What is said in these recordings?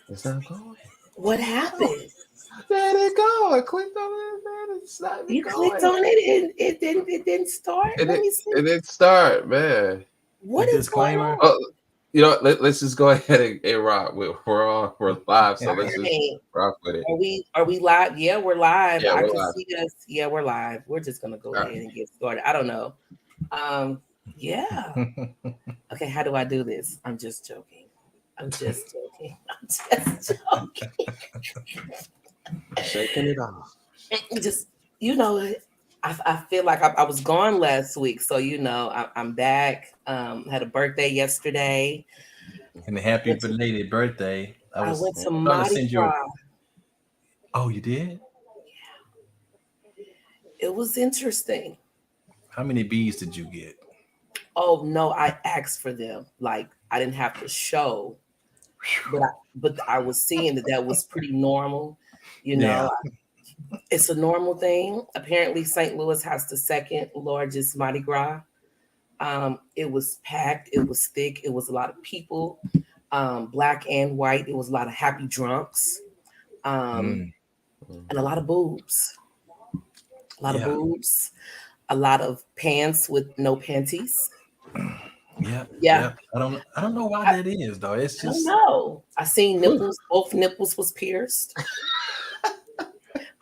It's not going. What happened? There it go. I clicked on it, man. It's not even You clicked going. on it and it didn't start. Let me see. It didn't start, man. What is going disclaimer. on? Oh, let's just go ahead and rock. We're live, so All let's just right. rock with it. Are we live? Yeah, we're live. Yeah, I we're can live. see us. Yeah, we're live. We're just gonna go All ahead and get started. I don't know. Yeah. Okay, how do I do this? I'm just joking. I'm just joking. I'm just joking. Shaking it off. Just I feel like I was gone last week, so I'm back. Had a birthday yesterday. And happy Went to, belated birthday. I I was went to trying to Mardi send you. Gras. Oh, you did? It was interesting. How many bees did you get? Oh no, I asked for them. Like I didn't have to show, but I was seeing that was pretty normal. You Yeah. know, it's a normal thing. Apparently, St. Louis has the second largest Mardi Gras. It was packed. It was thick. It was a lot of people, black and white. It was a lot of happy drunks, um, Mm, and a lot of boobs. A lot of yeah. boobs. A lot of pants with no panties. Yeah. Yeah, Yeah. I don't know why I, that is though. It's I don't just know. I seen nipples. Both nipples was pierced.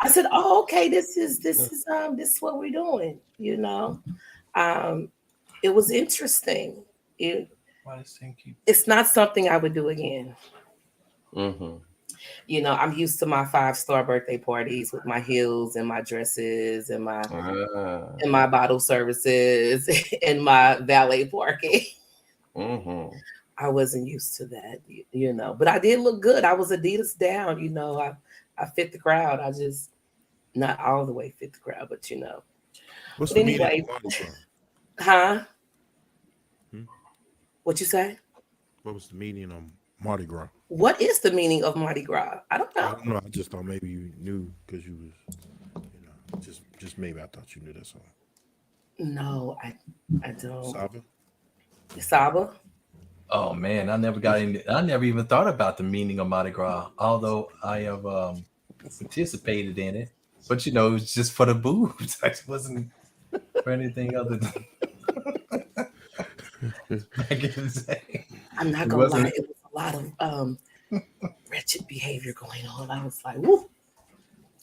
I said, "Oh, okay. This is what we're doing." Um, it was interesting. It, why this thing keep it's not something I would do again. Mm-hmm. I'm used to my 5-star birthday parties with my heels and my dresses and my Ah. bottle services and my valet parking. Mm-hmm. I wasn't used to that, but I did look good. I was Adidas down, I fit the crowd. I just not all the way fit the crowd, but. What's But the meaning anyway, of Mardi Gras? huh? Hmm? What you say? What was the meaning of Mardi Gras? What is the meaning of Mardi Gras? I don't I know. don't know. I just thought maybe you knew because you was, just maybe I thought you knew. That's all. No, I don't. Saba. Saba? Oh man, I never even thought about the meaning of Mardi Gras, although I have participated in it. But it was just for the boobs. It wasn't for anything other than back in the day. I'm not It gonna lie, wasn't. it was a lot of wretched behavior going on. I was like, woo.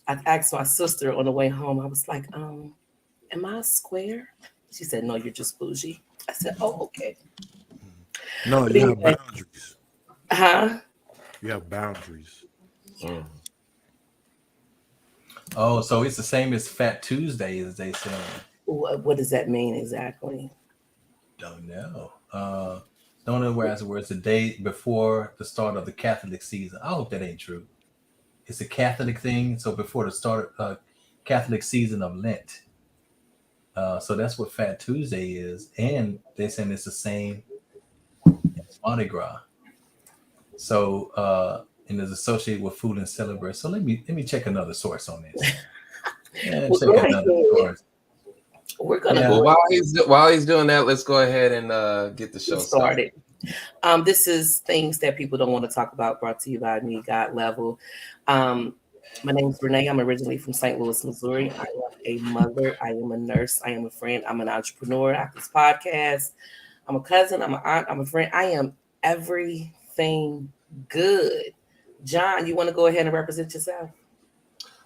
I asked my sister on the way home, I was like, am I a square? She said, no, you're just bougie. I said, oh, okay. No, But you have anyway, boundaries. huh? You have boundaries. Mm. Oh, so it's the same as Fat Tuesday, as they say. What does that mean exactly? Don't know. Don't know where it's the day before the start of the Catholic season. I hope that ain't true. It's a Catholic thing, so before the start of Catholic season of Lent. So that's what Fat Tuesday is, and they're saying it's the same as Mardi Gras. So and is associated with food and celebrate. So let me check another source on this. Yeah, Well, check go another ahead. source. We're gonna Yeah. Well, go while he's doing that, let's go ahead and get the get show started. started. This is things that people don't want to talk about, brought to you by me, God Level. Um, my name is Renee. I'm originally from St. Louis, Missouri. I am a mother. I am a nurse. I am a friend. I'm an entrepreneur. I have this podcast. I'm a cousin. I'm an aunt. I'm a friend. I am everything good. John, you want to go ahead and represent yourself?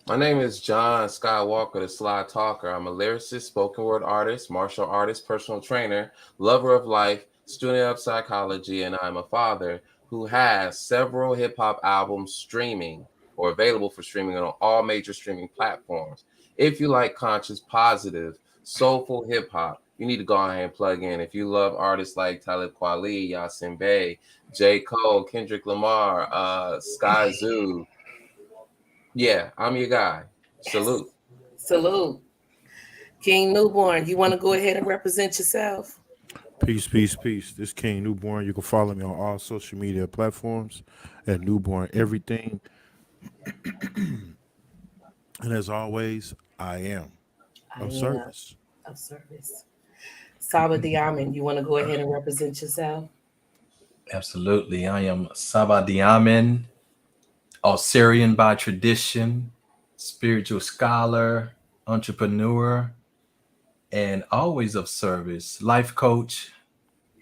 My name is John Skywalker, the Sly Talker. I'm a lyricist, spoken word artist, martial artist, personal trainer, lover of life, student of psychology, and I'm a father who has several hip hop albums streaming or available for streaming on all major streaming platforms. If you like conscious, positive, soulful hip hop, you need to go ahead and plug in. If you love artists like Talib Kweli, Yasin Bey, J. Cole, Kendrick Lamar, Sky Zoo, yeah, I'm your guy. Yes. Salute. Salute. King Newborn, you want to go ahead and represent yourself? Peace, peace, peace. This King Newborn. You can follow me on all social media platforms at Newborn Everything. And as always, I am I of am service. of service. Saba Diamond, you want to go ahead and represent yourself? Absolutely. I am Saba Diamen, Syrian by tradition, spiritual scholar, entrepreneur, and always of service, life coach,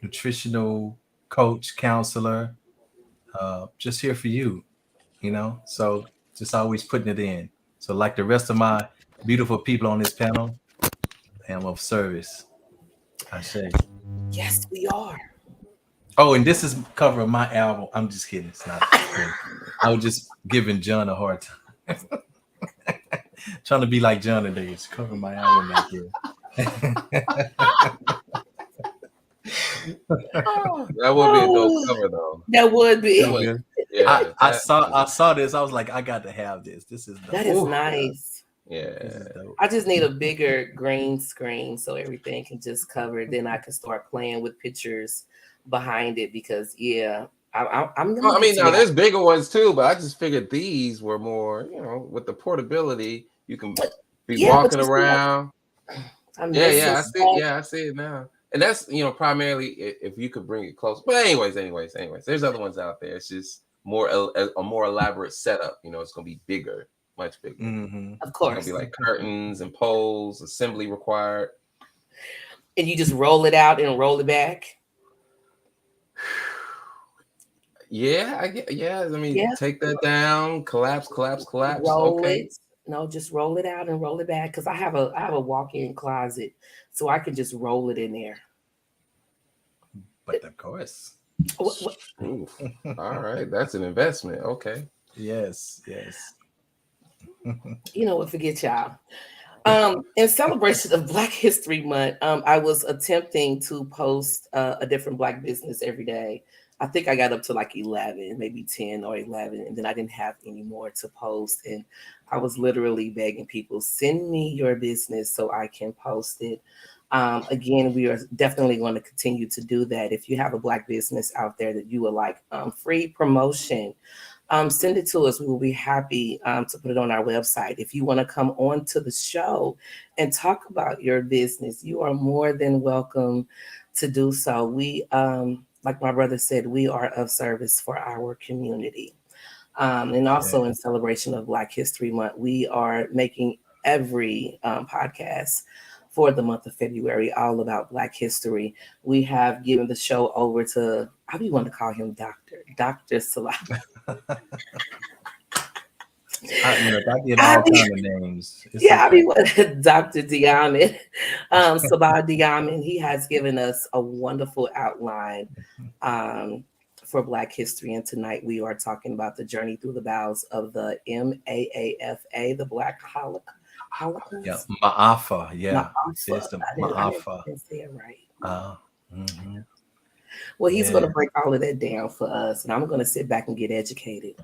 nutritional coach, counselor, just here for you, So just always putting it in. So like the rest of my beautiful people on this panel, I am of service. I say. Yes, we are. Oh, and this is cover of my album. I'm just kidding. It's not. I was just giving John a hard time. Trying to be like John today. It's cover my album back here. That would be a dope cover, though. That would be. Yeah, I saw this. I was like, I got to have this. This is dope. That is nice. Yeah. This is dope. I just need a bigger green screen so everything can just cover. Then I can start playing with pictures behind it because I'm. Well, I mean, now there's bigger ones too, but I just figured these were more, with the portability, you can be walking around. I see it now. And that's primarily if you could bring it close. But anyways, there's other ones out there. It's just a more elaborate setup. It's gonna be bigger, much bigger. Mm-hmm. Of course, it's gonna be like curtains and poles, assembly required. And you just roll it out and roll it back. Yeah, I mean, take that down, collapse. Roll it. No, just roll it out and roll it back. Because I have a walk-in closet, so I can just roll it in there. But of course. What? All right, that's an investment. Okay. Yes. You know what? Forget y'all. In celebration of Black History Month, I was attempting to post a different Black business every day. I think I got up to like 11, maybe 10 or 11, and then I didn't have any more to post. And I was literally begging people, send me your business so I can post it. Again, we are definitely going to continue to do that. If you have a Black business out there that you would like free promotion, send it to us. We will be happy to put it on our website. If you want to come on to the show and talk about your business, you are more than welcome to do so. We, like my brother said, we are of service for our community. And also in celebration of Black History Month, we are making every podcast for the month of February all about Black history. We have given the show over to, I do want to call him Dr. Salah. I get all kinds of names. I mean, Dr. Diamond, Salah Diamond, he has given us a wonderful outline for Black history. And tonight we are talking about the journey through the bowels of the MAAFA, the Black Holocaust. Yeah, MAAFA. Yeah, MAAFA. I didn't say it right. Mm-hmm. Well, he's going to break all of that down for us, and I'm going to sit back and get educated.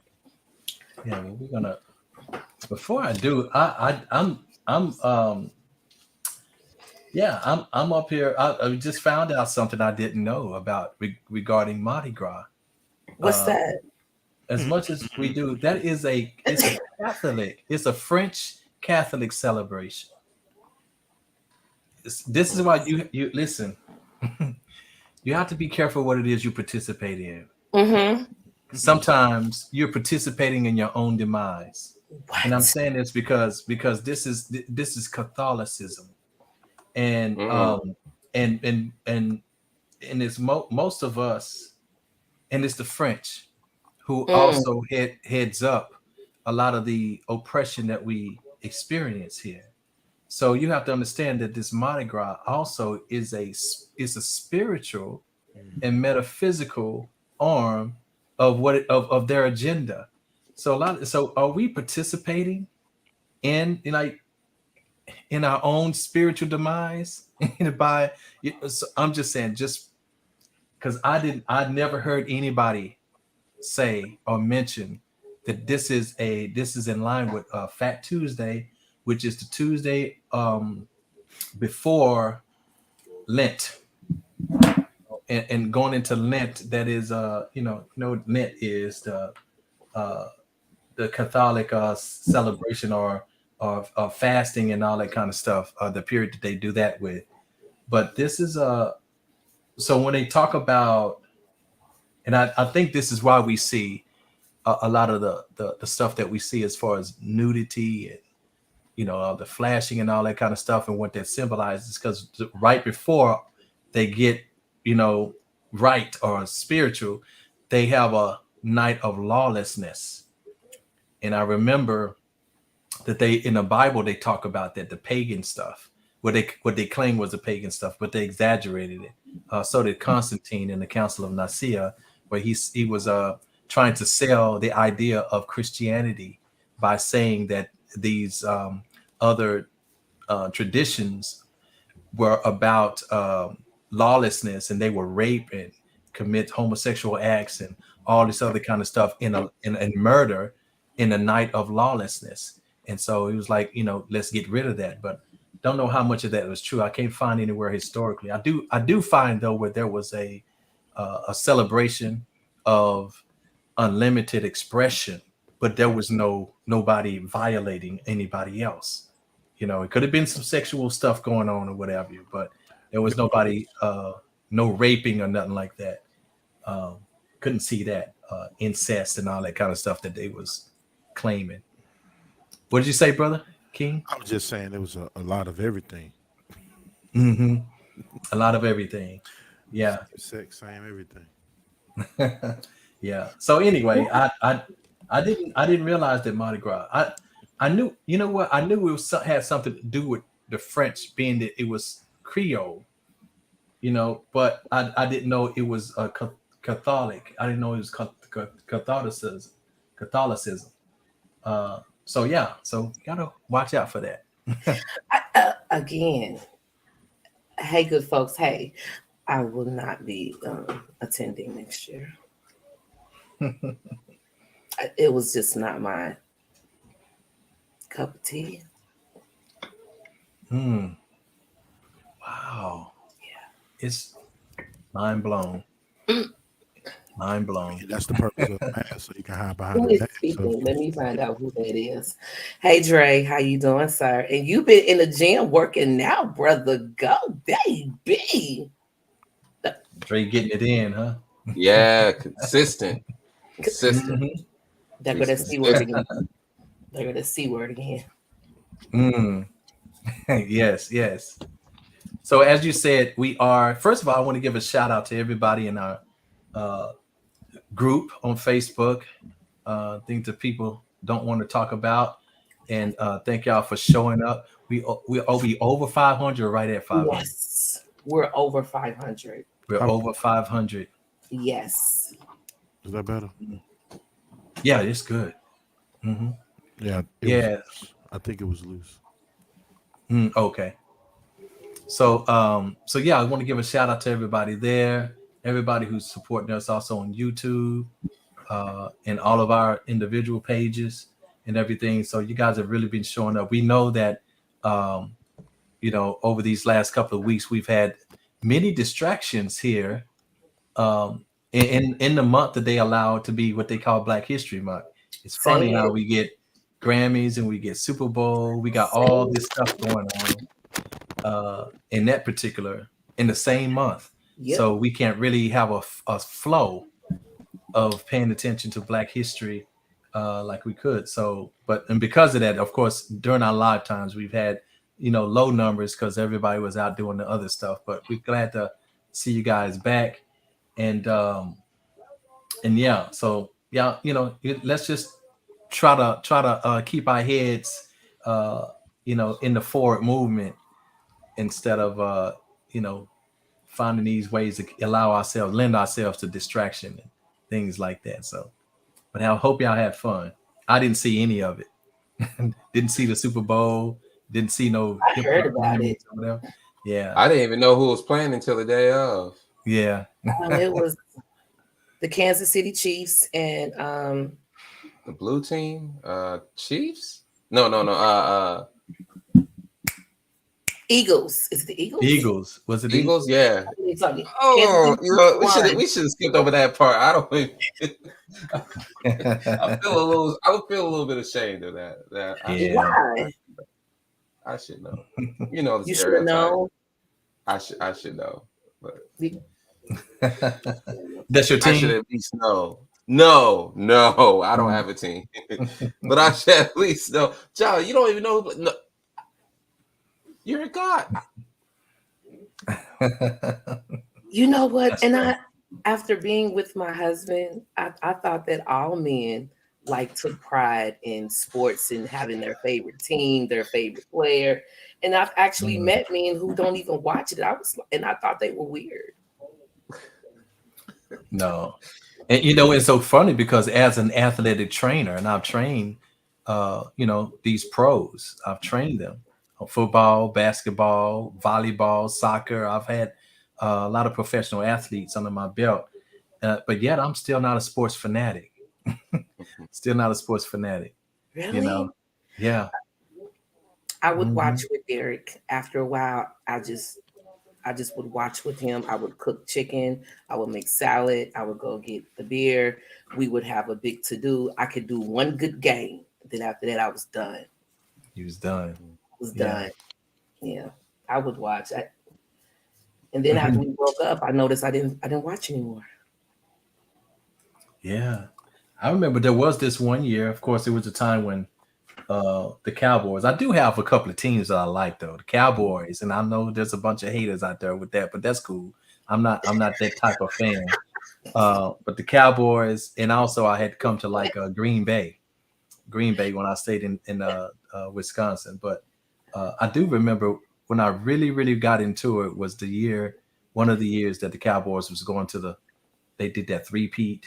Yeah, well, we're gonna. Before I do, I'm up here. I just found out something I didn't know about regarding Mardi Gras. What's that? As much as we do, it's a Catholic. It's a French Catholic celebration. This is why you listen. You have to be careful what it is you participate in. Mm-hmm. Sometimes you're participating in your own demise. What? And I'm saying this because this is Catholicism, and it's most of us, and it's the French who also heads up a lot of the oppression that we experience here. So you have to understand that this Mardi Gras also is a spiritual and metaphysical arm of their agenda. So are we participating in our own spiritual demise so I'm just saying, just because I never heard anybody say or mention that this is in line with Fat Tuesday, which is the Tuesday before Lent, and going into Lent. That is Lent is the Catholic celebration or fasting and all that kind of stuff, the period that they do that with. But this is so when they talk about, and I think this is why we see a lot of the stuff that we see as far as nudity and the flashing and all that kind of stuff, and what that symbolizes, because right before they get right or spiritual, they have a night of lawlessness. And I remember that they in the Bible they talk about that the pagan stuff, what they claim was the pagan stuff, but they exaggerated it. So did Constantine in the Council of Nicaea, where he was trying to sell the idea of Christianity by saying that these other traditions were about lawlessness, and they were rape and commit homosexual acts and all this other kind of stuff in murder in a night of lawlessness. And so he was like, let's get rid of that. But don't know how much of that was true. I can't find anywhere historically. I do find though where there was a celebration of unlimited expression, but there was nobody violating anybody else. It could have been some sexual stuff going on or whatever, but there was nobody, no raping or nothing like that. Couldn't see that incest and all that kind of stuff that they was claiming. What did you say, brother King? I was just saying there was a lot of everything. Mm-hmm. A lot of everything. Yeah. Sex, same everything. Yeah. So anyway, I didn't realize that Mardi Gras. I knew, what? I knew it had something to do with the French, being that it was Creole, but I didn't know it was a Catholic. I didn't know it was Catholicism. So yeah, so you gotta watch out for that. Again, hey, good folks. Hey, I will not be attending next year. It was just not my cup of tea. Wow. Yeah. It's mind blown. Mind blown. That's the purpose of the mask, so you can hide behind Who the is mask. speaking? So Let me find out who that is. Hey, Dre, how you doing, sir? And you've been in the gym working now, brother. Go, baby. Dre getting it in, huh? Yeah, consistent. Mm-hmm. They're going to C word again. They're going to C word again. Yes. So as you said, we are, first of all, I want to give a shout out to everybody in our group on Facebook, things that people don't want to talk about. And thank y'all for showing up. We'll be over 500, right at 500. Yes, we're over 500. We're over 500. Yes. is that better? Yeah, it's good. Mm-hmm. Yeah. Yeah. I think it was loose. Okay. So yeah, I want to give a shout out to everybody there, everybody who's supporting us also on YouTube, and all of our individual pages and everything. So you guys have really been showing up. We know that, over these last couple of weeks, we've had many distractions here, in the month that they allow to be what they call Black History Month. It's funny how we get Grammys and we get Super Bowl. We got all this stuff going on in that particular, in the same month. Yep. So we can't really have a flow of paying attention to Black history like we could. So, and because of that, of course, during our live times, we've had, low numbers because everybody was out doing the other stuff. But we're glad to see you guys back. And yeah, so yeah, let's just try to keep our heads, in the forward movement instead of, finding these ways to lend ourselves to distraction and things like that. So, but I hope y'all had fun. I didn't see any of it. Didn't see the Super Bowl. Didn't see no. I heard about it. Or whatever. Yeah. I didn't even know who was playing until the day of. Yeah. It was the Kansas City Chiefs and the blue team, Chiefs? No. Eagles. Is it the Eagles? Eagles. Was it Eagles? Yeah. Oh, we should have skipped over that part. I don't even. I would feel a little bit ashamed of that. Why? I should know. The you should know. I should know. But that's your team. I should at least know. No, I don't have a team, but I should at least know. John, you don't even know. No, you're a god. You know what? That's And funny. after being with my husband, I thought that all men like took pride in sports and having their favorite team, their favorite player. And I've actually Mm. met men who don't even watch it. I thought they were weird. No. And you know, it's so funny because as an athletic trainer, and I've trained these pros, I've trained them on football, basketball, volleyball, soccer. I've had a lot of professional athletes under my belt, but yet I'm still not a sports fanatic. Still not a sports fanatic, you know. Really? Yeah. I would Mhm. watch with Derek. After a while, I just would watch with him. I would cook chicken. I would make salad. I would go get the beer. We would have a big to do. I could do one good game. Then after that, I was done. He was done. Was Yeah. done. Yeah, I would watch. And then after we broke up, I noticed I didn't watch anymore. Yeah. I remember there was this one year. Of course, it was a time when the Cowboys. I do have a couple of teams that I like though. The Cowboys, and I know there's a bunch of haters out there with that, but that's cool. I'm not that type of fan. But the Cowboys, and also I had come to like Green Bay when I stayed in Wisconsin. But I do remember when I really got into it was one of the years that the Cowboys was going to they did that three-peat.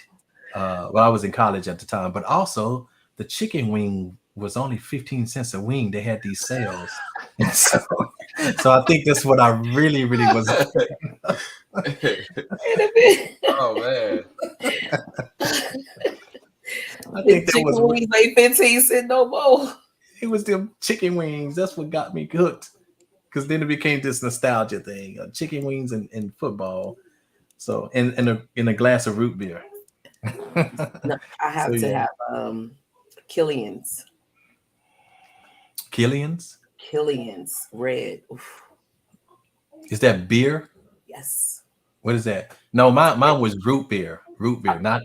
Well, I was in college at the time, but also the chicken wing was only 15 cents a wing. They had these sales. And so I think that's what I really was. Wait a minute. Oh man. I The think that was chicken wings ain't 15 cents no more. it was the chicken wings. That's what got me hooked. Because then it became this nostalgia thing, chicken wings and football. So in a glass of root beer. No, I So have to yeah, have Killian's. Killian's. Killian's red. Oof. Is that beer? Yes. What is that? No, mine was root beer. Root beer, not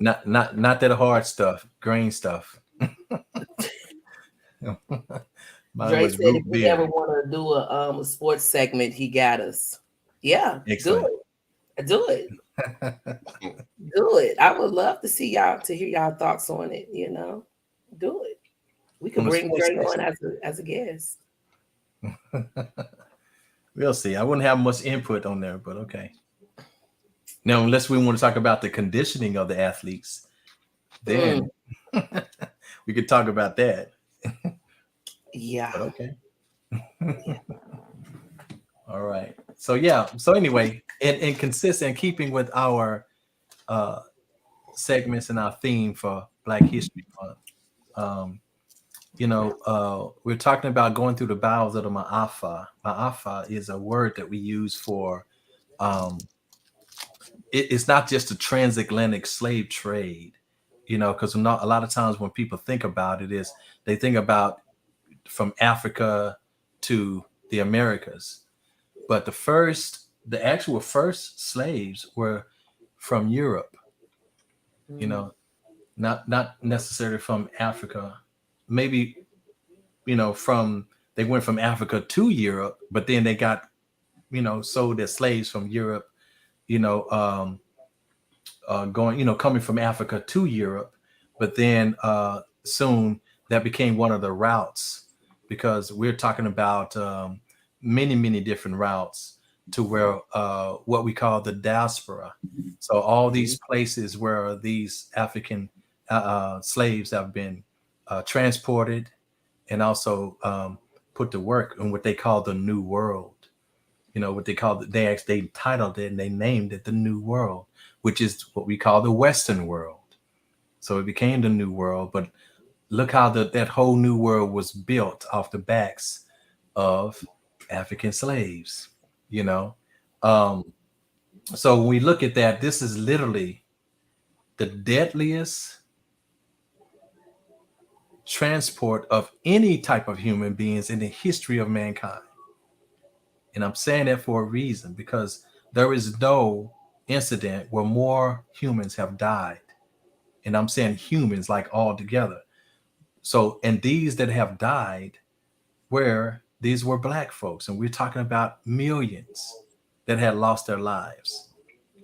that hard stuff, grain stuff. Mine Dre was said if root we ever beer. want to do a sports segment, he got us. Yeah, do Excellent. it. Do it. Do it. I would love to see y'all to hear y'all thoughts on it. Do it. We could On a bring sports Dre on section. as a guest. We'll see. I wouldn't have much input on there, but okay. Now, unless we want to talk about the conditioning of the athletes, Mm, then we could talk about that. yeah. But okay. All right. So yeah. So anyway, in consistent keeping with our uh segments and our theme for Black History Month, um, we're talking about going through the bowels of the MAAFA. MAAFA is a word that we use for it's not just a transatlantic slave trade, because not a lot of times when people think about it is they think about from Africa to the Americas. But the actual first slaves were from Europe, you Mm, know, not necessarily from Africa. Maybe, from they went from Africa to Europe, but then they got, sold as slaves from Europe, you know, going, coming from Africa to Europe. But then soon that became one of the routes because we're talking about many different routes to where what we call the diaspora. So all these places where these African slaves have been transported and also put to work in what they call the New World. What they call they titled it and they named it the New World, which is what we call the Western world. So it became the New World. But look how that whole New World was built off the backs of African slaves. You know, um, so when we look at that, this is literally the deadliest transport of any type of human beings in the history of mankind. And I'm saying that for a reason because there is no incident where more humans have died. And I'm saying humans like all together. So, and these that have died, where these were black folks, and we're talking about millions that had lost their lives,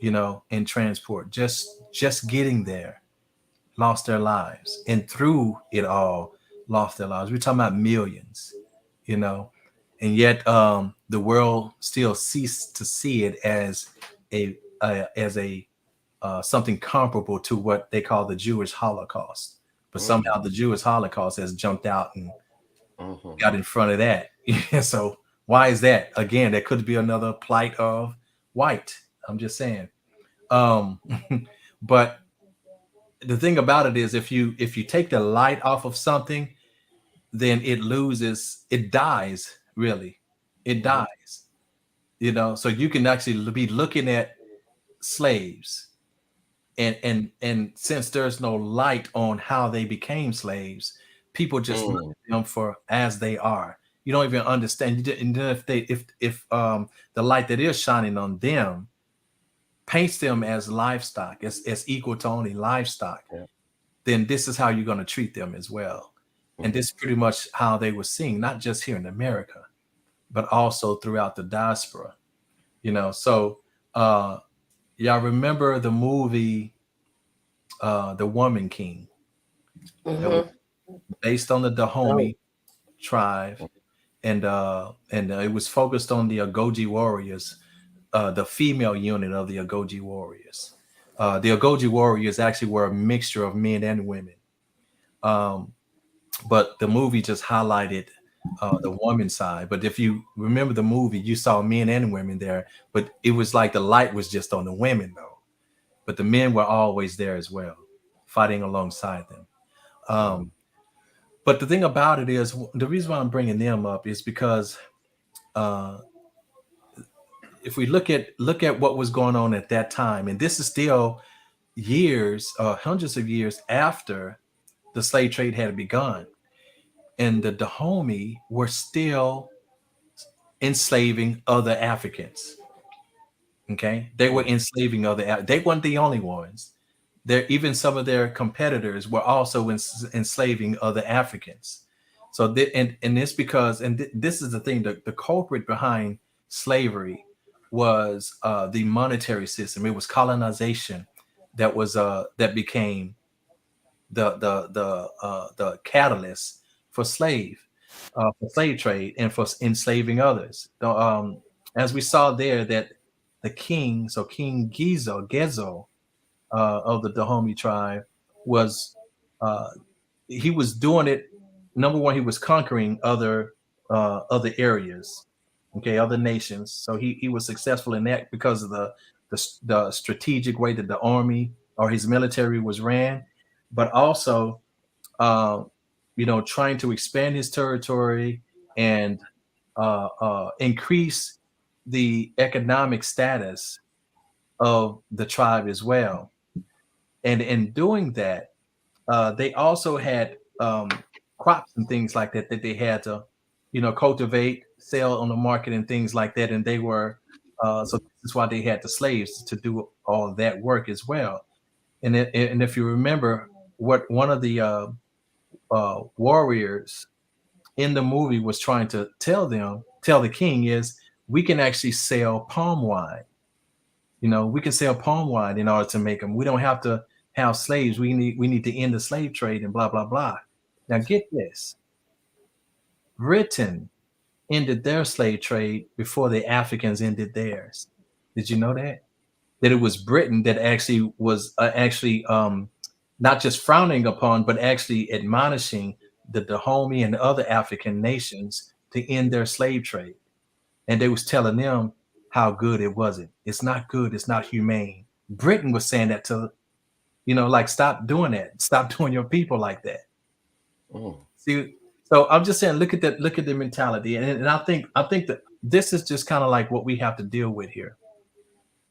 in transport, just getting there, lost their lives, and through it all, lost their lives. We're talking about millions, you know, and yet the world still ceased to see it as a something comparable to what they call the Jewish Holocaust. But somehow the Jewish Holocaust has jumped out and got in front of that. So why is that? Again, that could be another plight of white. I'm just saying. Um, but the thing about it is, if you take the light off of something, then it dies. Really, it dies. So you can actually be looking at slaves, and since there's no light on how they became slaves, people just look at them for as they are. You don't even understand. And then if the light that is shining on them paints them as livestock, as equal to only livestock, Yeah. then this is how you're going to treat them as well. And this is pretty much how they were seen, not just here in America, but also throughout the diaspora. So y'all remember the movie The Woman King, that was based on the Dahomey tribe, and it was focused on the Agoji warriors, the female unit of the Agoji warriors. The Agoji warriors actually were a mixture of men and women, but the movie just highlighted the woman side. But if you remember the movie, you saw men and women there, but it was like the light was just on the women though, but the men were always there as well, fighting alongside them. But the thing about it is, the reason why I'm bringing them up is because uh, if we look at what was going on at that time, and this is still years, hundreds of years after the slave trade had begun, and the Dahomey were still enslaving other Africans. Okay, they were enslaving other. They weren't the only ones. There, even some of their competitors were also enslaving other Africans. So, and it's because, this is the thing: the culprit behind slavery was the monetary system. It was colonization that became the catalyst for slave trade and for enslaving others. As we saw there, that the king, so King Gezo of the Dahomey tribe, was uh, he was doing it. Number one, he was conquering other areas, okay, other nations. So he was successful in that because of the strategic way that the army or his military was ran, but also uh, trying to expand his territory and increase the economic status of the tribe as well. And in doing that, they also had crops and things like that they had to, cultivate, sell on the market and things like that. And they were so this is why they had the slaves to do all of that work as well. And if you remember, what one of the warriors in the movie was trying to tell the king is, we can actually sell palm wine. We can sell palm wine in order to make them. We don't have to have slaves. We need to end the slave trade and blah blah blah. Now get this: Britain ended their slave trade before the Africans ended theirs. Did you know that? That it was Britain that actually was not just frowning upon, but actually admonishing the Dahomey and other African nations to end their slave trade. And they was telling them how good it wasn't. It's not good. It's not humane. Britain was saying that to, like, stop doing that. Stop doing your people like that. See, so I'm just saying, look at that. Look at the mentality, and I think that this is just kind of like what we have to deal with here.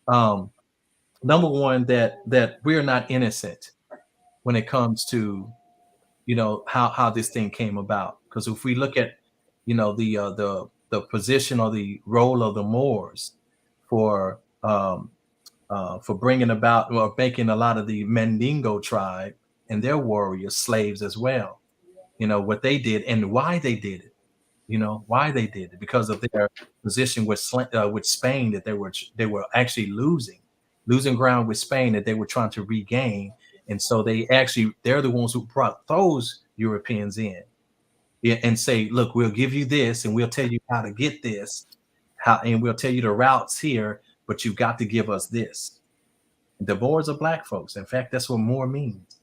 Um, Number one, that we're not innocent when it comes to how this thing came about. Because if we look at the position or the role of the Moors for for bringing about or making a lot of the Mandingo tribe and their warriors slaves as well. You know what they did and why they did it. You know why they did it because of their position with Spain that they were actually losing ground with Spain that they were trying to regain, and so they're the ones who brought those Europeans in, yeah, and say, look, we'll give you this and we'll tell you how to get this, and we'll tell you the routes here, but you've got to give us this. The Moors are black folks. In fact, that's what Moor means.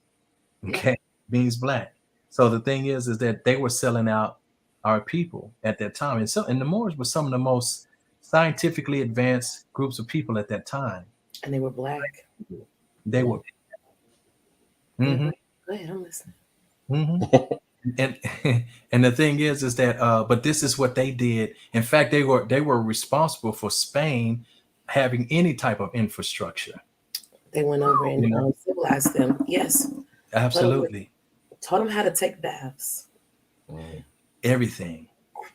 Okay, means black. So the thing is that they were selling out our people at that time, and the Moors were some of the most scientifically advanced groups of people at that time. And they were black. They were. Mm-hmm, Go ahead, I'm listening. mm-hmm. And and the thing is that but this is what they did. In fact, they were responsible for Spain having any type of infrastructure. They went over and You know, civilized them. Yes. absolutely Taught them how to take baths. everything.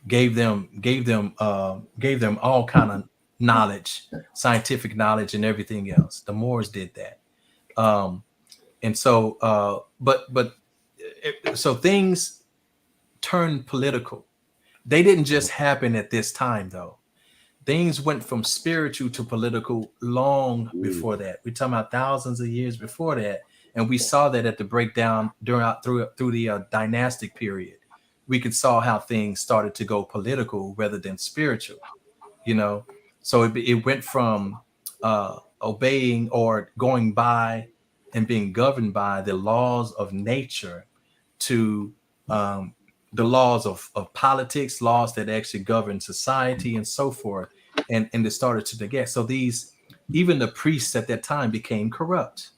Gave them all kind of knowledge, scientific knowledge, and everything else. The Moors did that, and so so things turned political. They didn't just happen at this time, though. Things went from spiritual to political long before that. We're talking about thousands of years before that, and we saw that at the breakdown through the dynastic period. We could saw how things started to go political rather than spiritual. You know, so it went from obeying or going by and being governed by the laws of nature to the laws of politics, laws that actually govern society and so forth. And it started to get so even the priests at that time became corrupt,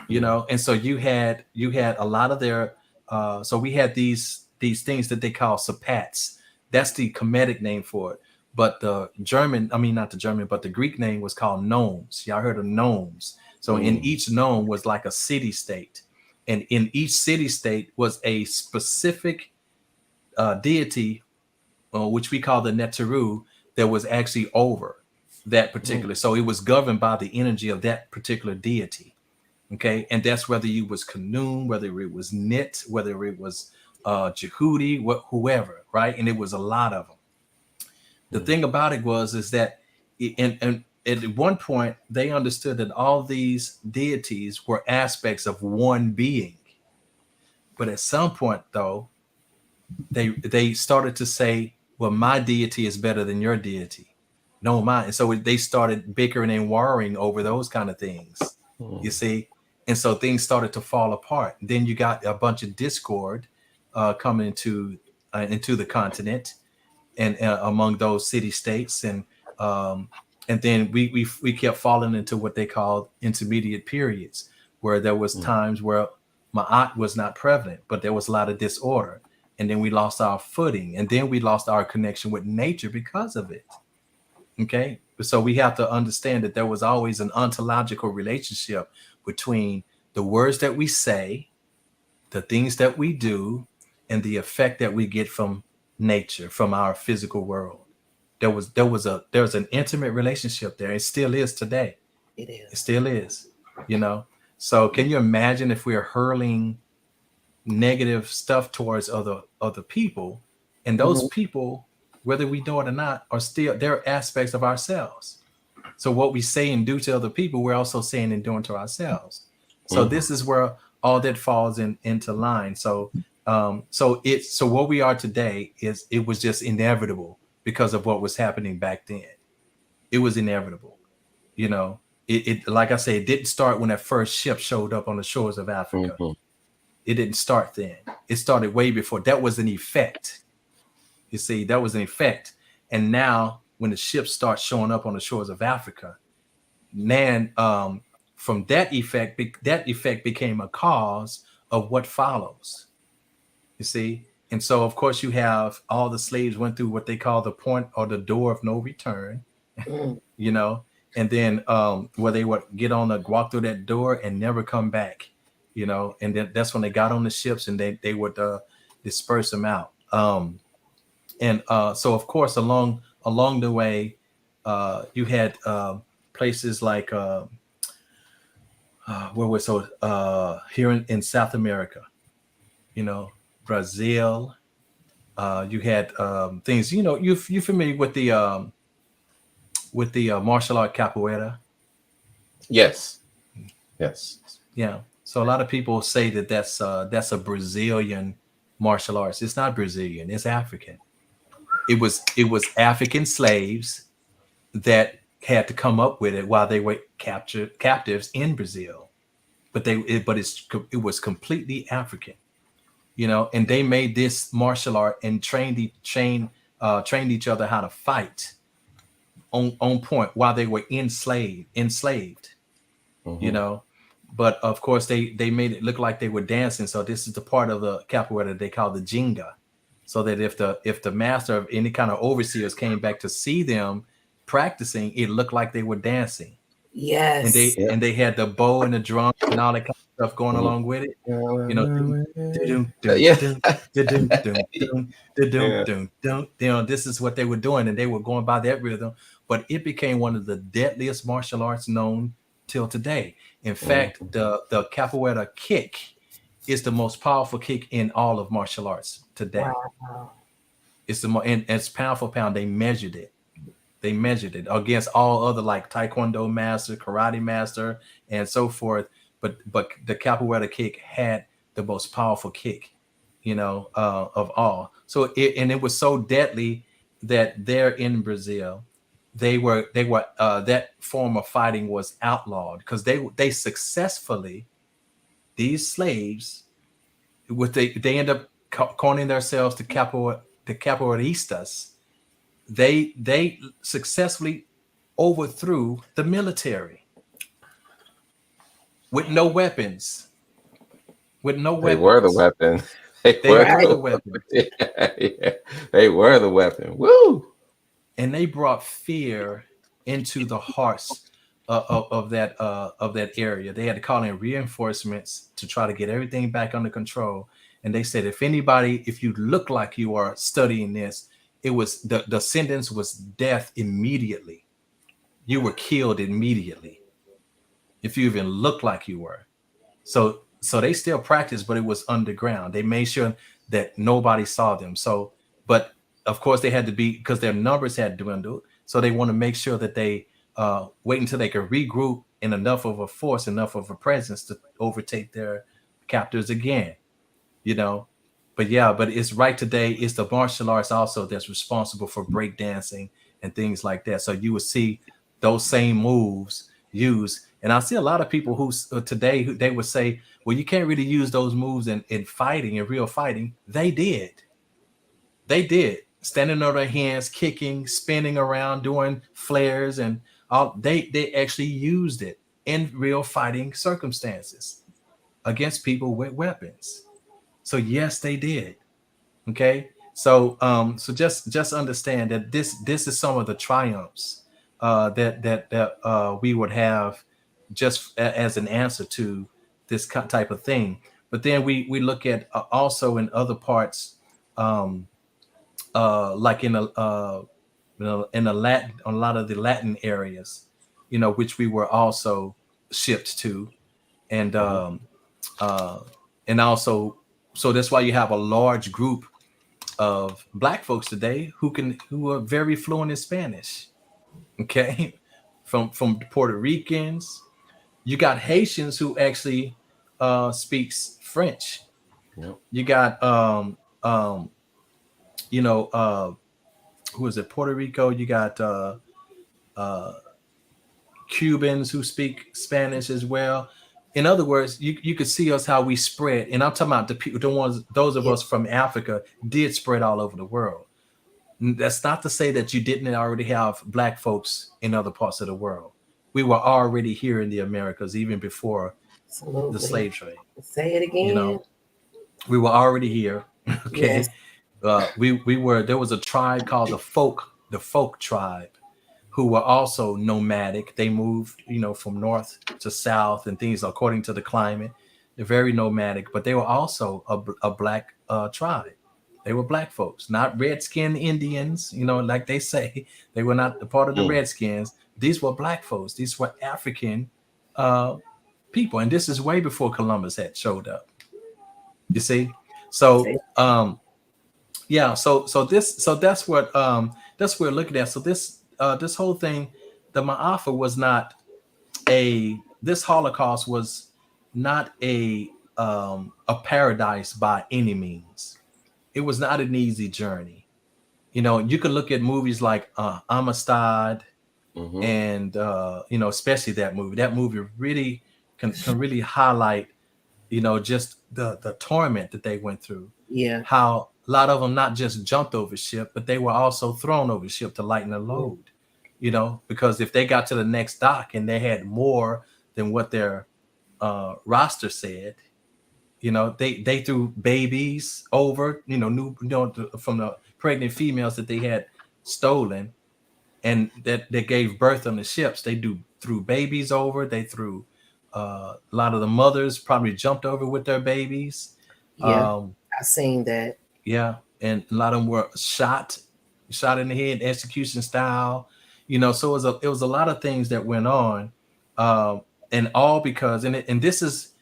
you know. And so you had a lot of their so we had these things that they call sabbats. That's the Kemetic name for it. But the German, I mean not the German, but the Greek name was called nomes. Y'all heard of nomes? So in each nome was like a city state, and in each city state was a specific deity, which we call the Neteru, that was actually over that particular. So it was governed by the energy of that particular deity. Okay, and that's whether you was Kanun, whether it was Nit, whether it was Jehudi, whoever, right? And it was a lot of them. The thing about it is that, and at one point they understood that all these deities were aspects of one being, but at some point though, they started to say, well, my deity is better than your deity. No, mine. And so they started bickering and warring over those kind of things. You see, and so things started to fall apart. Then you got a bunch of discord coming into the continent and among those city states, and then we kept falling into what they called intermediate periods, where there was times where Ma'at was not prevalent, but there was a lot of disorder, and then we lost our footing, and then we lost our connection with nature because of it. Okay, so we have to understand that there was always an ontological relationship between the words that we say, the things that we do, and the effect that we get from nature, from our physical world. There's an intimate relationship there. It still is today. It is. It still is, you know. So can you imagine if we're hurling negative stuff towards other people, and those people, whether we know it or not, are still, they're aspects of ourselves. So what we say and do to other people, we're also saying and doing to ourselves. So this is where all that falls into line. So so what we are today is, it was just inevitable because of what was happening back then. It was inevitable, you know. It like I say, it didn't start when that first ship showed up on the shores of Africa. It didn't start then. It started way before. That was an effect. You see, that was an effect. And now when the ships start showing up on the shores of Africa, then from that effect became a cause of what follows. You see? And so of course you have all the slaves went through what they call the point or the door of no return, you know, and then where they would walk through that door and never come back, you know, and then that's when they got on the ships and they would disperse them out. So of course along the way, you had places like where we're so here in South America, you know, Brazil. You had things, you know, you familiar with the martial art capoeira? Yes. Yes. Yeah. So a lot of people say that that's a Brazilian martial arts. It's not Brazilian. It's African. It was African slaves that had to come up with it while they were captives in Brazil. But it was completely African, you know. And they made this martial art and trained each other how to fight on point while they were enslaved, you Mm-hmm. know. But of course they made it look like they were dancing. So this is the part of the capoeira they call the jinga, so that if the master of any kind of overseers came back to see them practicing, it looked like they were dancing. And they Yes. Yeah. and they had the bow and the drum and all that kind of stuff going Mhm. along with it. You know, dun, dun, Yeah. dun, dun, dun, dun, dun, dun, Yeah. dun, dun. You know, this is what they were doing, and they were going by that rhythm. But it became one of the deadliest martial arts known till today. In fact, Mhm. the capoeira kick is the most powerful kick in all of martial arts today. Wow. It's the and it's pound for pound. They measured it against all other like taekwondo master, karate master, and so forth. But the capoeira kick had the most powerful kick, you know, of all. So it was so deadly that there in Brazil, that form of fighting was outlawed because they successfully, these slaves, with they end up calling themselves the capoeiristas. They successfully overthrew the military with no weapons. With no They were the weapons, weapon. They they were the were Right. the weapon. weapons, Yeah, yeah. They were the weapon. Woo! and they brought fear into the hearts of that area. They had to call in reinforcements to try to get everything back under control. And they said, if you look like you are studying this, it was the sentence was death immediately. You were killed immediately if you even looked like you were. So they still practiced, but it was underground. They made sure that nobody saw them. So, but of course they had to be, because their numbers had dwindled. So they want to make sure that they wait until they could regroup in enough of a force, enough of a presence to overtake their captors again. You know, but yeah, but it's right today. It's the martial arts also that's responsible for breakdancing and things like that. So you would see those same moves used. And I see a lot of people who today who they would say, well, you can't really use those moves in fighting, in real fighting. They did. They did. Standing on their hands, kicking, spinning around, doing flares, and all. They actually used it in real fighting circumstances against people with weapons. So yes, they did. Okay. So just understand that this is some of the triumphs that we would have just as an answer to this type of thing. But then we look at also in other parts, um, like in the Latin, a lot of the Latin areas, you know, which we were also shipped to, and Mhm. uh, and also, so that's why you have a large group of black folks today who are very fluent in Spanish. Okay, from Puerto Ricans, you got Haitians who actually speaks French. Yep. You got you know who is it? Puerto Rico. You got uh, Cubans who speak Spanish as well. In other words, you could see us how we spread, and I'm talking about the people, the ones, those of Yeah. us from Africa did spread all over the world. That's not to say that you didn't already have black folks in other parts of the world. We were already here in the Americas even before the Absolutely. slave trade. Say it You again. know, we were already here. Yes. Okay, we were. There was a tribe called the folk tribe, who were also nomadic. They moved, you know, from north to south and things according to the climate. They're very nomadic, but they were also a black tribe They were black folks, not redskin Indians, like they say. They were not a part of the Mm. Redskins. These were black folks. These were African uh, people. And this is way before Columbus had showed up. You see? So Okay. yeah, so that's what we're looking at. So this whole thing, the Ma'afa was not a this Holocaust was not a paradise by any means. It was not an easy journey. You can look at movies like Amistad, Mm-hmm. and especially that movie. That movie really can really highlight just the torment that they went through. Yeah. How a lot of them not just jumped over ship, but they were also thrown over ship to lighten the Yeah. load. Because if they got to the next dock and they had more than what their roster said, they threw babies over, new, from the pregnant females that they had stolen and that gave birth on the ships. They threw babies over. They threw a lot of the mothers probably jumped over with their babies. Yeah. Um, I seen that. yeah, and a lot of them were shot in the head, execution style. So it was a lot of things that went on, um, and all because and this is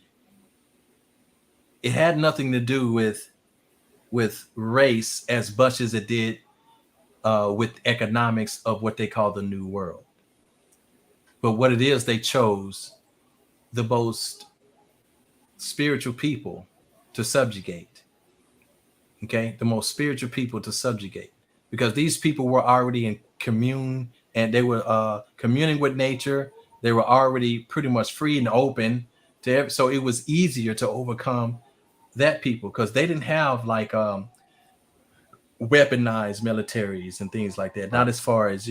it had nothing to do with race as much as it did with economics of what they call the New World. But what it is, they chose the most spiritual people to subjugate. Okay, the most spiritual people to subjugate, because these people were already in commune and they were communing with nature. They were already pretty much free and open so it was easier to overcome that people because they didn't have like weaponized militaries and things like that. Right. Not as far as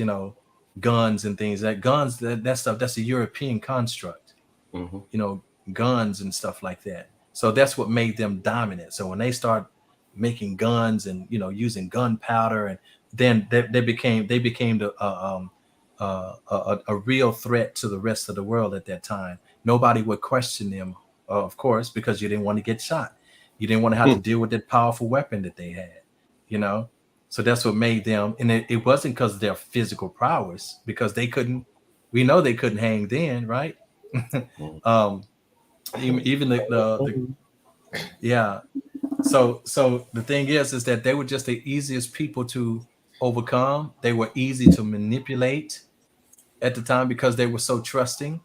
guns and things. That stuff, that's a European construct. Mm-hmm. you know, Guns and stuff like that. So that's what made them dominant. So when they start making guns and using gunpowder, and then they became a real threat to the rest of the world at that time. Nobody would question them, of course, because you didn't want to get shot. You didn't want to have to deal with that powerful weapon that they had. You know, so that's what made them. And it wasn't because of their physical prowess, because they couldn't. We know they couldn't hang then, right? um, even the Mhm. yeah. So the thing is that they were just the easiest people to overcome. They were easy to manipulate at the time because they were so trusting.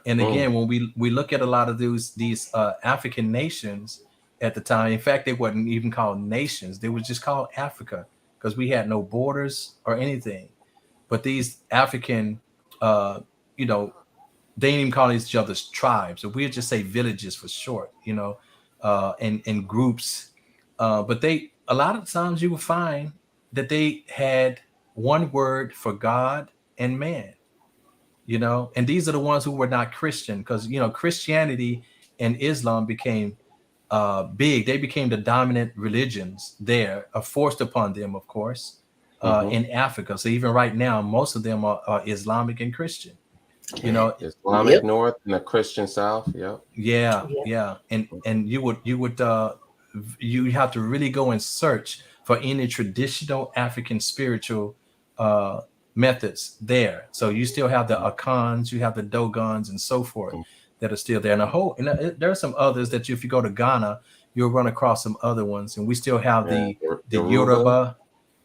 And Mm. again, when we look at a lot of these African nations at the time, in fact, they weren't even called nations. They were just called Africa because we had no borders or anything. But these African, uh, you know, they didn't even call each other's tribes, or we'd just say villages for short, and groups. But a lot of times you will find that they had one word for God and man, and these are the ones who were not Christian, because Christianity and Islam became big. They became the dominant religions there, forced upon them, of course, Mm-hmm. in Africa. So even right now, most of them are Islamic and Christian. You know, Islamic Yep. North and the Christian South. Yep. Yeah, Yeah. yeah, and you have to really go and search for any traditional African spiritual uh, methods there. So you still have the Akans, you have the Dogons, and so forth that are still there. There are some others that if you go to Ghana, you'll run across some other ones, and we still have Yeah. the Yoruba. Yoruba,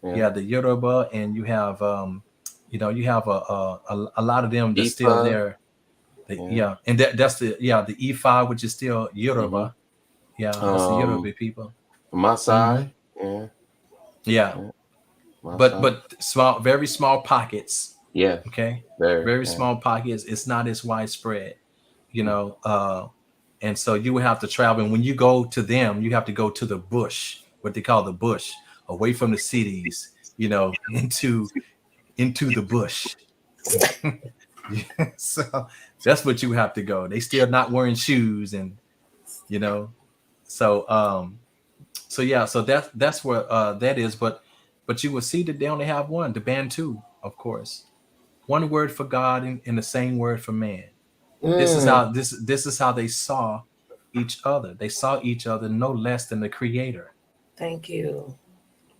Yeah. yeah, the Yoruba, and you have you have a lot of them that's still Ifa. there. Yeah. Yeah, and that's the E5, which is still Mm-hmm. Yoruba. Yeah, that's the Um, Yoruba people. Hmm. Maasai. Yeah. Yeah, Yeah. but Maasai. but small, very small pockets. Yeah. Okay, Very. very Yeah. small pockets. It's not as widespread, you know. And so you would have to travel. And when you go to them, you have to go to the bush, what they call the bush, away from the cities. Into the bush. So that's what you have to go. They still not wearing shoes, and you know so yeah, so that's where that is. But you will see that they only have one, the Bantu, of course, one word for God and the same word for man. This is Mm. how this is how they saw each other. They saw each other no less than the creator. Thank you.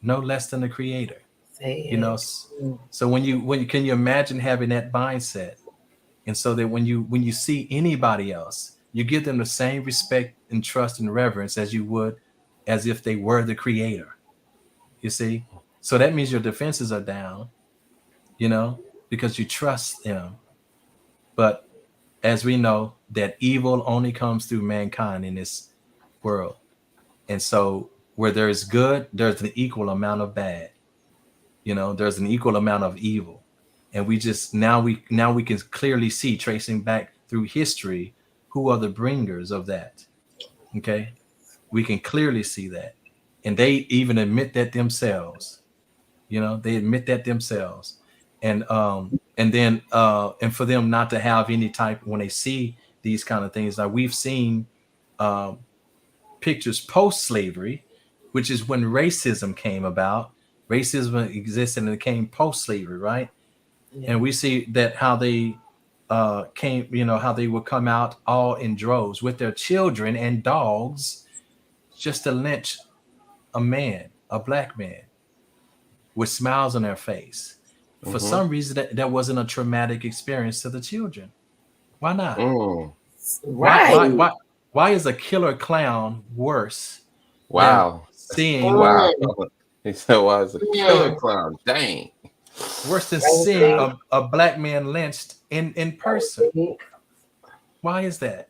no less than the creator. Say You know, it. Mm. so when you can you imagine having that mindset, and so that when you see anybody else, you give them the same respect and trust and reverence as you would as if they were the creator. You see, so that means your defenses are down, you know, because you trust them. But as we know, that evil only comes through mankind in this world. And so where there is good, there's an equal amount of bad. You know, there's an equal amount of evil. And we just now we can clearly see, tracing back through history, who are the bringers of that. Okay. We can clearly see that. And they even admit that themselves. You know, they admit that themselves. And then and for them not to have any type when they see these kind of things. Like we've seen um pictures post slavery, which is when racism came about. Racism existed and it came post slavery, right? Yeah. And we see that how they came, you know, how they would come out all in droves with their children and dogs just to lynch a man, a black man, with smiles on their face. For Mm-hmm. some reason, that wasn't a traumatic experience to the children. Why not? Mm. Why? Right. Why? Why? Why is a killer clown worse than Wow. seeing Wow. Mm. He said, "Why is a killer Mm. clown?" Dang. worse than Right. seeing a black man lynched in person? Right. Why is that?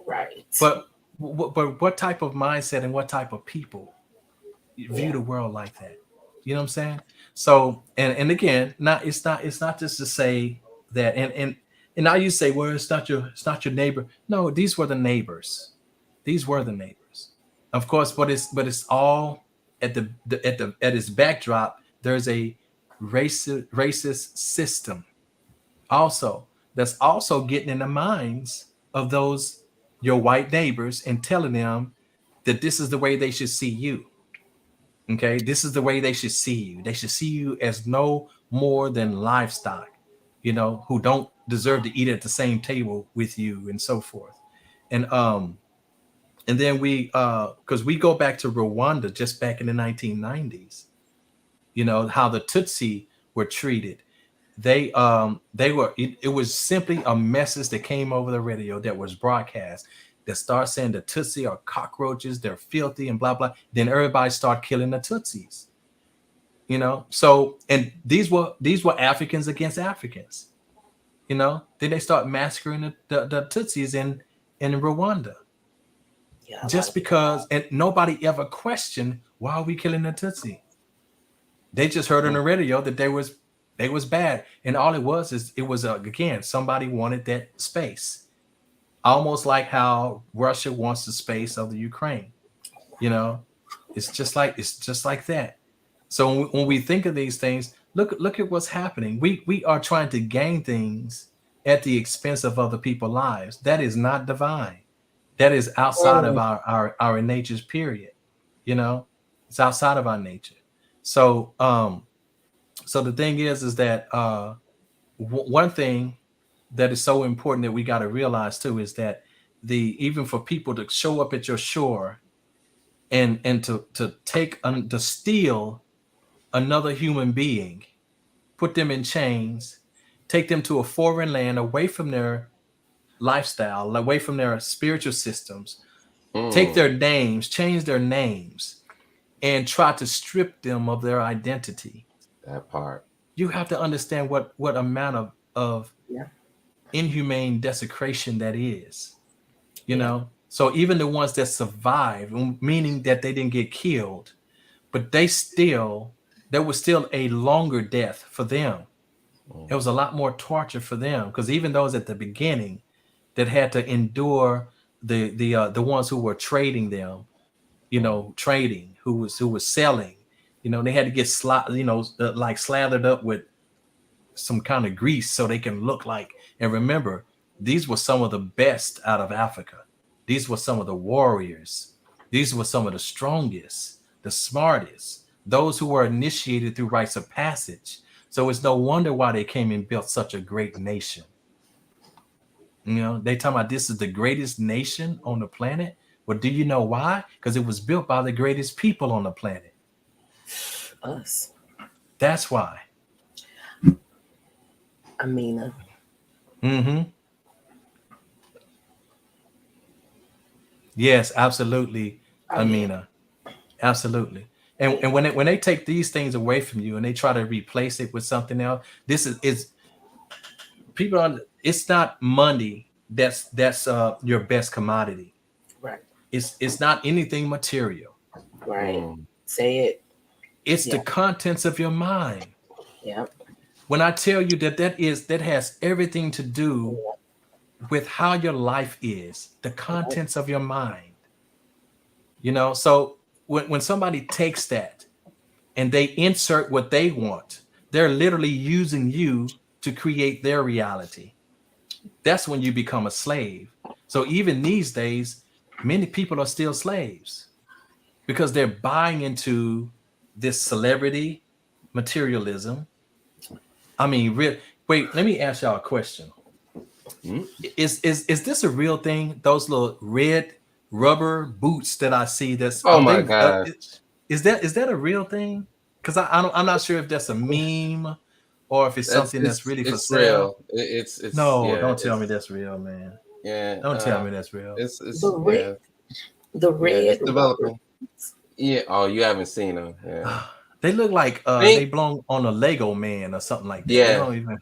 Right. But what type of mindset and what type of people view Yeah. the world like that? You know what I'm saying? So and again, not just to say that and now you say, well, it's not your neighbor. No, these were the neighbors. These were the neighbors. Of course, but it's all at its backdrop. There's a racist system also that's also getting in the minds of those your white neighbors and telling them that this is the way they should see you. Okay, this is the way they should see you. They should see you as no more than livestock, you know, who don't deserve to eat at the same table with you and so forth. And um and then we because we go back to Rwanda just back in the 1990s, you know how the Tutsi were treated. It was simply a message that came over the radio that was broadcast that started saying the Tutsi are cockroaches, they're filthy and blah blah. Then everybody started killing the Tutsis, you know. So and these were Africans against Africans, you know. Then they start massacring the Tutsis in Rwanda Yeah. A lot just of people. because, and nobody ever questioned why are we killing the Tutsi. They just heard on the radio that they was bad, and all it was is it was again somebody wanted that space, almost like how Russia wants the space of the Ukraine. You know, it's just like that. So when we think of these things, look at what's happening. We are trying to gain things at the expense of other people's lives. That is not divine. That is outside of Mm. our nature's period. You know, it's outside of our nature. So so the thing is that one thing that is so important that we got to realize too is that the even for people to show up at your shore and to to steal another human being, put them in chains, take them to a foreign land away from their lifestyle, away from their spiritual systems, take Mm. their names, change their names, and try to strip them of their identity. That part. You have to understand what amount of Yeah. inhumane desecration that is, you Yeah. know. So even the ones that survive, meaning that they didn't get killed, but there was still a longer death for them. Mm. It was a lot more torture for them because even those at the beginning that had to endure the ones who were trading them, you Mm. know, trading, who was selling, you know, they had to get like slathered up with some kind of grease so they can look like. And remember, these were some of the best out of Africa. These were some of the warriors. These were some of the strongest, the smartest, those who were initiated through rites of passage. So it's no wonder why they came and built such a great nation. You know, they talking about this is the greatest nation on the planet. Well, do you know why? Because it was built by the greatest people on the planet. Us. That's why. Amina. Mm-hmm. Yes, absolutely, Oh yeah. Amina. Absolutely. And when they take these things away from you and they try to replace it with something else, this is people on. It's not money that's your best commodity. Right. It's not anything material. Right. Mm. Say it. It's the Yeah. contents of your mind. Yep. When I tell you that has everything to do Yep. with how your life is, the Yep. contents of your mind. So when somebody takes that and they insert what they want, they're literally using you to create their reality. That's when you become a slave. So even these days, many people are still slaves because they're buying into this celebrity materialism. I mean, wait, let me ask y'all a question. Mm. Is this a real thing? Those little red rubber boots that I see, that's Oh are my they gosh. is that a real thing? Because I'm not sure if that's a meme or if it's That's something that's really for it's sale. real. It's No, yeah, don't tell me that's real, man. yeah, Don't tell me that's real. The it's red, yeah, the yeah, it's red rubber. developing. Yeah. Oh, you haven't seen them. Yeah. They look like they Think belong on a Lego man or something like that. They yeah. don't even.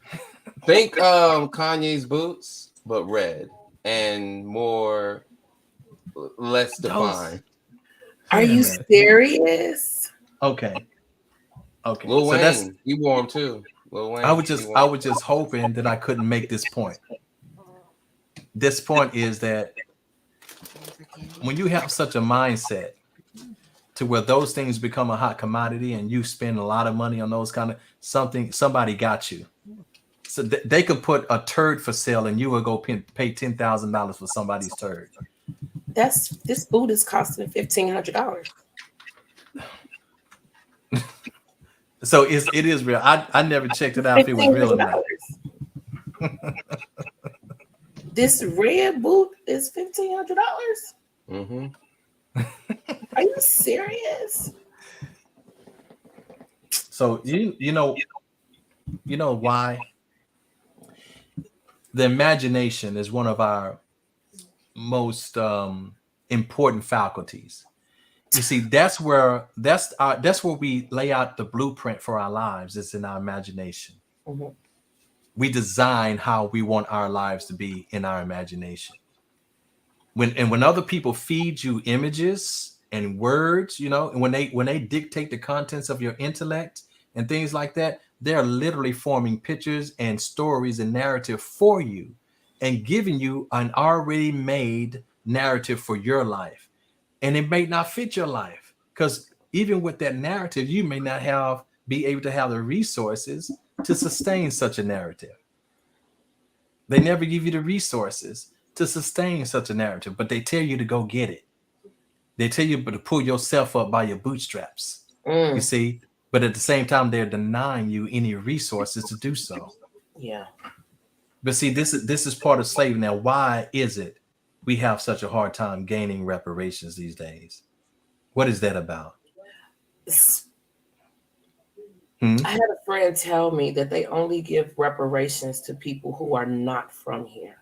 Think Kanye's boots, but red and more less Those. defined. Are Wait a you minute. serious? Okay. Okay. Lil So that's. Wayne, he wore them too. Lil I Wayne, was he just wore I 'em. was just hoping that I couldn't make this point. This point is that when you have such a mindset to where those things become a hot commodity and you spend a lot of money on those kind of somebody got you. So they could put a turd for sale and you will go pay $10,000 for somebody's turd. This boot is costing $1,500. So it is real. I never checked it out if it was Fifteen real or hundred not. dollars. This red boot is $1,500. Mm-hmm. Are you serious? So you know why the imagination is one of our most important faculties. You see, that's where we lay out the blueprint for our lives. It's in our imagination. Mhm. We design how we want our lives to be in our imagination. When other people feed you images and words, and when they dictate the contents of your intellect and things like that, they're literally forming pictures and stories and narrative for you and giving you an already made narrative for your life. And it may not fit your life because even with that narrative, you may not be able to have the resources to sustain such a narrative. They never give you the resources to sustain such a narrative, but they tell you to go get it. They tell you to pull yourself up by your bootstraps. You Mm, see, but at the same time, they're denying you any resources to do so. yeah. But see, this is part of slavery. Now, why is it we have such a hard time gaining reparations these days? What is that about? S- Hmm? I had a friend tell me that they only give reparations to people who are not from here.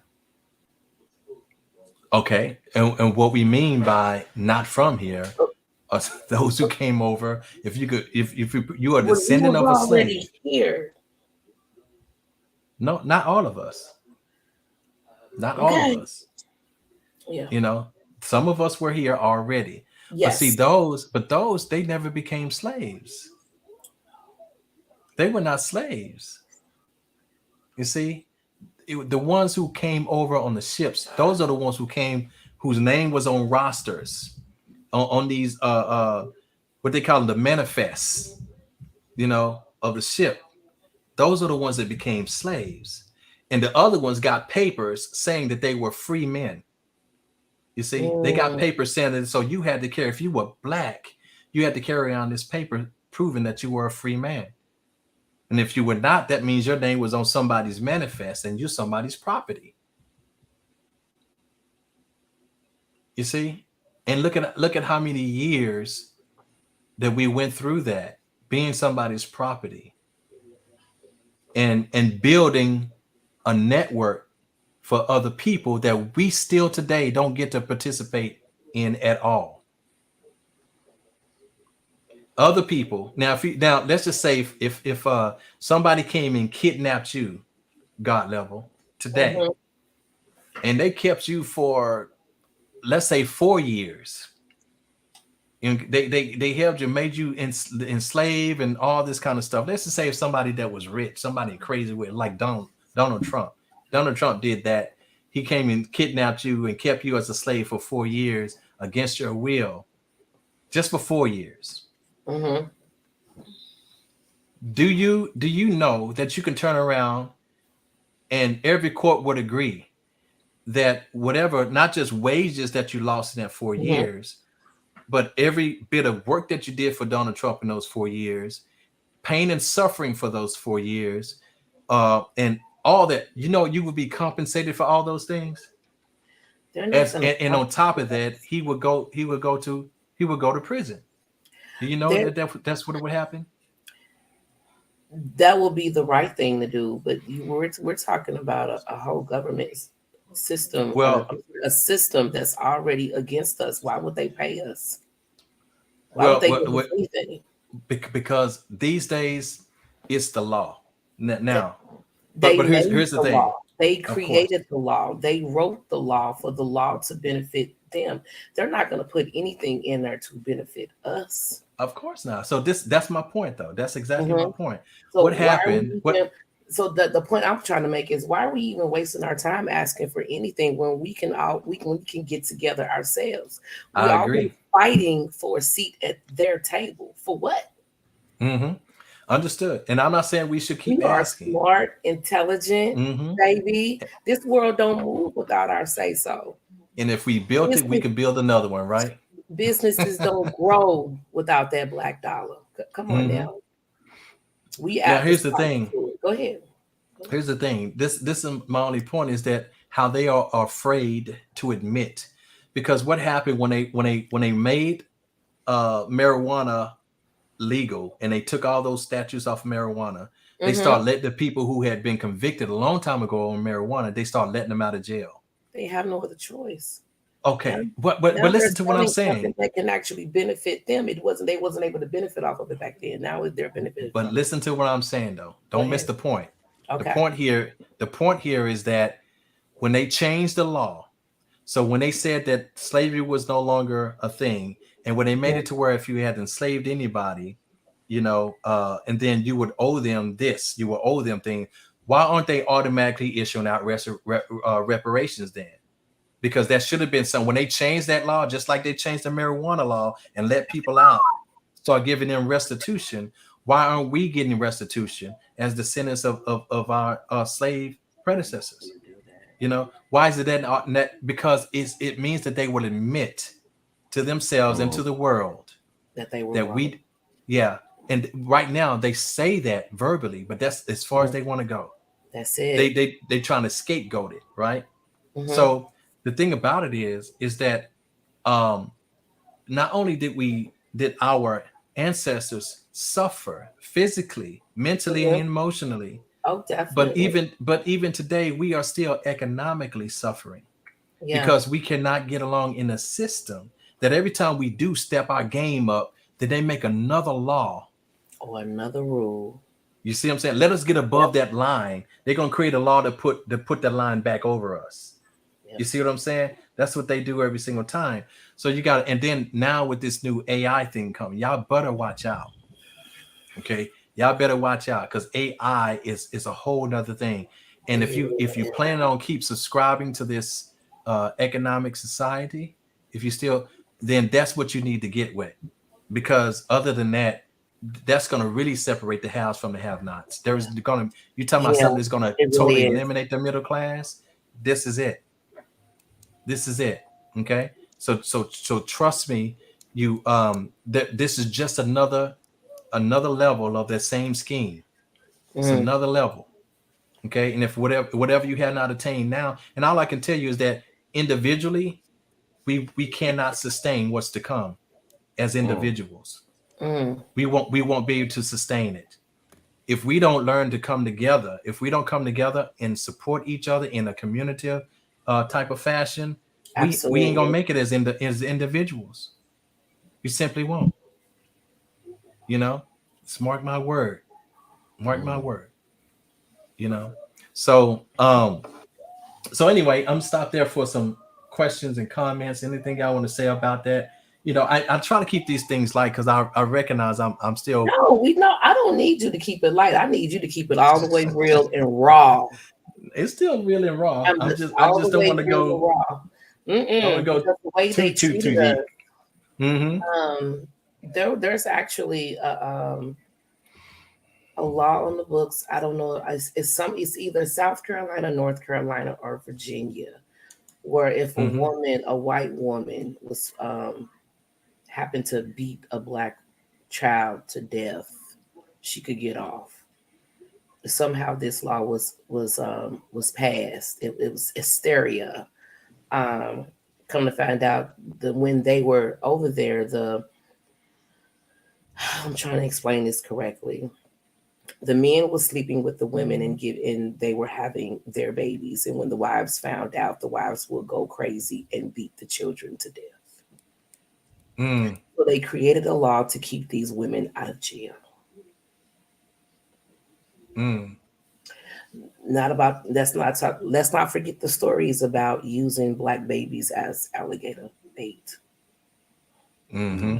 Okay, and what we mean by not from here Oh, are those who came over. If you could, if you are a when we descendant was of a already slave, here. no, not all of us. Not all of Okay. us. Yeah. You know, some of us were here already. But see, Yes. those they never became slaves. They were not slaves. You see, the ones who came over on the ships, those are the ones who came, whose name was on rosters, on these what they call them, the manifests, of the ship. Those are the ones that became slaves. And the other ones got papers saying that they were free men. You see, they got Mm, papers saying that, so you had to carry, if you were black, you had to carry on this paper proving that you were a free man. And if you were not, that means your name was on somebody's manifest and you're somebody's property. You see? And look at how many years that we went through that. being somebody's property, and building a network for other people that we still today don't get to participate in at all. Other people. Now, now let's just say if somebody came and kidnapped you, God level, today, Mm-hmm. and they kept you for, let's say, 4 years. And they held you, made you enslaved and all this kind of stuff. Let's just say if somebody that was rich, somebody crazy with, like Donald Trump. Donald Trump did that. He came and kidnapped you and kept you as a slave for 4 years against your will, just for 4 years. Mm-hmm. Do you know that you can turn around and every court would agree that whatever, not just wages that you lost in that 4 Mm-hmm. years, but every bit of work that you did for Donald Trump in those 4 years, pain and suffering for those 4 years, and all that, you would be compensated for all those things. They're not As going to. and on top of that, he would go to prison. Do you know that's what would happen? That will be the right thing to do. But we're talking about a whole government system, Well, a system that's already against us. Why would they pay us? Why would well, they well, give us well, anything? because these days it's the law They, now. But they but here's made here's the the thing. law. They Of course, created the law. They wrote the law for the law to benefit them. They're not going to put anything in there to benefit us. of course not. So that's my point, though. That's exactly my Mhm. point. So What why are happened? we What even? So the point I'm trying to make is why are we even wasting our time asking for anything when we can get together ourselves? We I always agree. fighting for a seat at their table for what? Hmm. Understood. And I'm not saying we should We keep are asking. smart, intelligent, Hmm. baby. This world don't move without our say so. And if we built it, we Business, could build another one, right? businesses don't grow without that black dollar. Come on Hmm. now. We Now, have to here's the fight thing. for it. Go ahead. Here's the thing. This is my only point, is that how they are afraid to admit, because what happened when they made marijuana legal and they took all those statutes off of marijuana, they Hmm. start letting the people who had been convicted a long time ago on marijuana, they start letting them out of jail. They have no other choice. Now, Okay, but now they're listen to what I'm selling something saying. that can actually benefit them. They wasn't able to benefit off of it back then. Now they're benefiting But from it. listen to what I'm saying, though. Go Don't miss ahead. the point. The Okay. point here, the point here is that when they changed the law, so when they said that slavery was no longer a thing, and when they made it to where if you had enslaved anybody, and then you would owe them this, you would owe them things. Why aren't they automatically issuing out reparations then? Because that should have been some, when they changed that law, just like they changed the marijuana law and let people out, start giving them restitution. Why aren't we getting restitution as descendants of our slave predecessors? Why is it that? Because it means that they will admit to themselves and to the world That they were that wrong. we, yeah. And right now they say that verbally, but that's as far as Mhm. they want to go. That's They it. they they trying to scapegoat it, right? Hmm. So the thing about it is that um not only did our ancestors suffer physically, mentally, and Hmm. emotionally, Oh, but definitely. even today we are still economically suffering Yeah. because we cannot get along in a system that every time we do step our game up, that they make another law. Or another rule. You see what I'm saying? Let us get above Yep. that line. They're gonna create a law to put that line back over us. You Yep. see what I'm saying? That's what they do every single time. So you got, and then now with this new AI thing coming, y'all better watch out. Okay, y'all better watch out because AI is a whole nother thing. And if you Yeah. plan on keep subscribing to this economic society, if you still, then that's what you need to get with, because other than that, that's going to really separate the haves from the have-nots. There's going to, you talking about Yeah. something that's going to It totally really is. eliminate the middle class. This is it. This is it. Okay. So trust me, that this is just another level of that same scheme. It's Mm. another level. Okay. And if whatever you have not attained now, and all I can tell you is that individually, we cannot sustain what's to come as individuals. Mm, We won't be able to sustain it. If we don't learn to come together, if we don't come together and support each other in a community type of fashion, we ain't gonna absolutely. make it as individuals. We simply won't. You know, just mark my word. Mark my Mm. word. You know. So anyway, I'm stopped there for some questions and comments. Anything I want to say about that? I try to keep these things light because I recognize I'm still. No, we know. I don't need you to keep it light. I need you to keep it all the way real and raw. It's still real and raw. I All the just don't way want to real and go. raw. I want to go Because the way they too treated deep. us, Mm-hmm. there's actually a law on the books. I don't know. It's either South Carolina, North Carolina, or Virginia, where if Mm-hmm. a white woman was happened to beat a black child to death, she could get off. Somehow this law was passed. It was hysteria. Um, Come to find out that when they were over there, I'm trying to explain this correctly. The men was sleeping with the women and they were having their babies. And when the wives found out, the wives would go crazy and beat the children to death. Mm. So they created a law to keep these women out of jail. Mm. Not about let's not talk, let's not forget the stories about using black babies as alligator bait. Mm-hmm.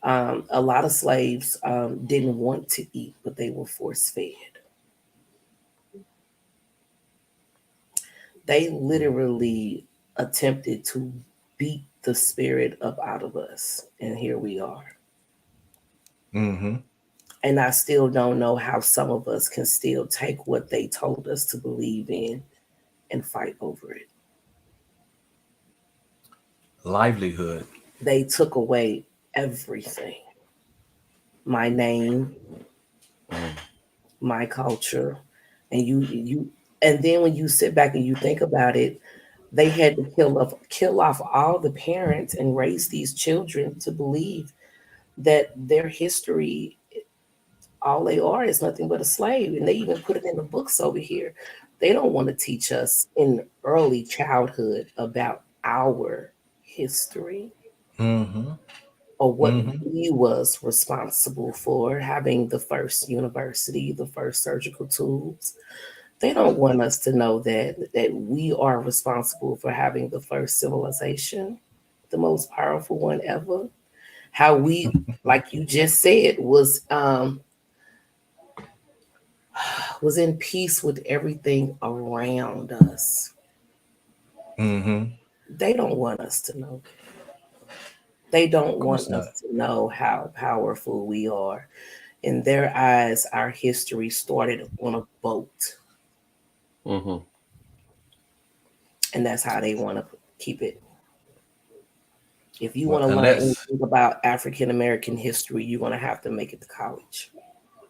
A lot of slaves didn't want to eat, but they were force fed. They literally attempted to beat the spirit up out of us, and here we are. Mm-hmm. And I still don't know how some of us can still take what they told us to believe in and fight over it. Livelihood. They took away everything: my name, Mm. my culture, and and then when you sit back and you think about it, they had to kill off all the parents and raise these children to believe that their history, all they are is nothing but a slave. And they even put it in the books over here. They don't want to teach us in early childhood about our history Mm-hmm. or what Mm-hmm. we was responsible for, having the first university, the first surgical tools. They don't want us to know that we are responsible for having the first civilization, the most powerful one ever. How we, like you just said, was in peace with everything around us. Mm-hmm. They don't want us to know that. They don't Of course want not. us to know how powerful we are. In their eyes, our history started on a boat, Mm-hmm. and that's how they want to keep it. If you Well, want to learn unless. anything about African American history, you're going to have to make it to college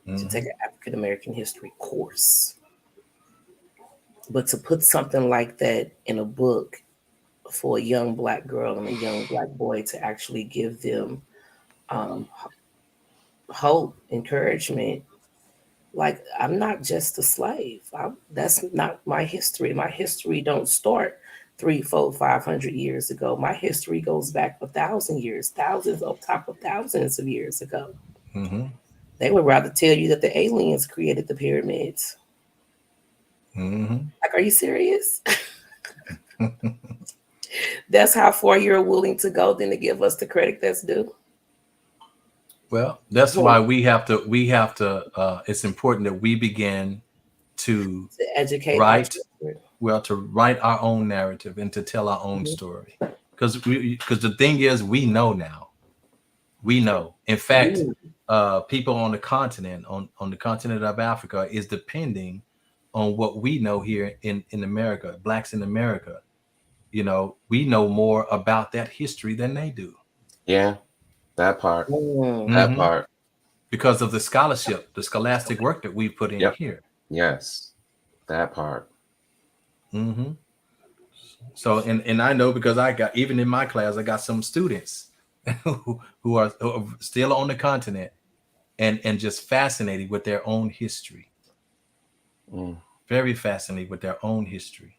to Mm-hmm. take an African American history course. But to put something like that in a book for a young black girl and a young black boy to actually give them um, hope, encouragement, like I'm not just a slave. That's not my history. My history don't start 3, 4, 500 years ago. My history goes back 1,000 years, thousands on top of thousands of years ago. Mm-hmm. They would rather tell you that the aliens created the pyramids. Mm-hmm. Like, are you serious? That's how far you're willing to go than to give us the credit that's due. Well, that's why Well, we have to it's important that we begin to to educate our write children. to write our own narrative and to tell our own Mhm. story. Because the thing is, we know now. We know. In fact, We people on the continent of Africa is depending on what we know here in America, blacks in America. We know more about that history than they do. Yeah, that part. mm, That Hmm. part. Because of the scholarship, the scholastic work that we put in Yep. here. Yes, that part. Hmm. So, and I know because I got, even in my class, I got some students who are still on the continent and just fascinated with their own history. Very fascinated with their own history.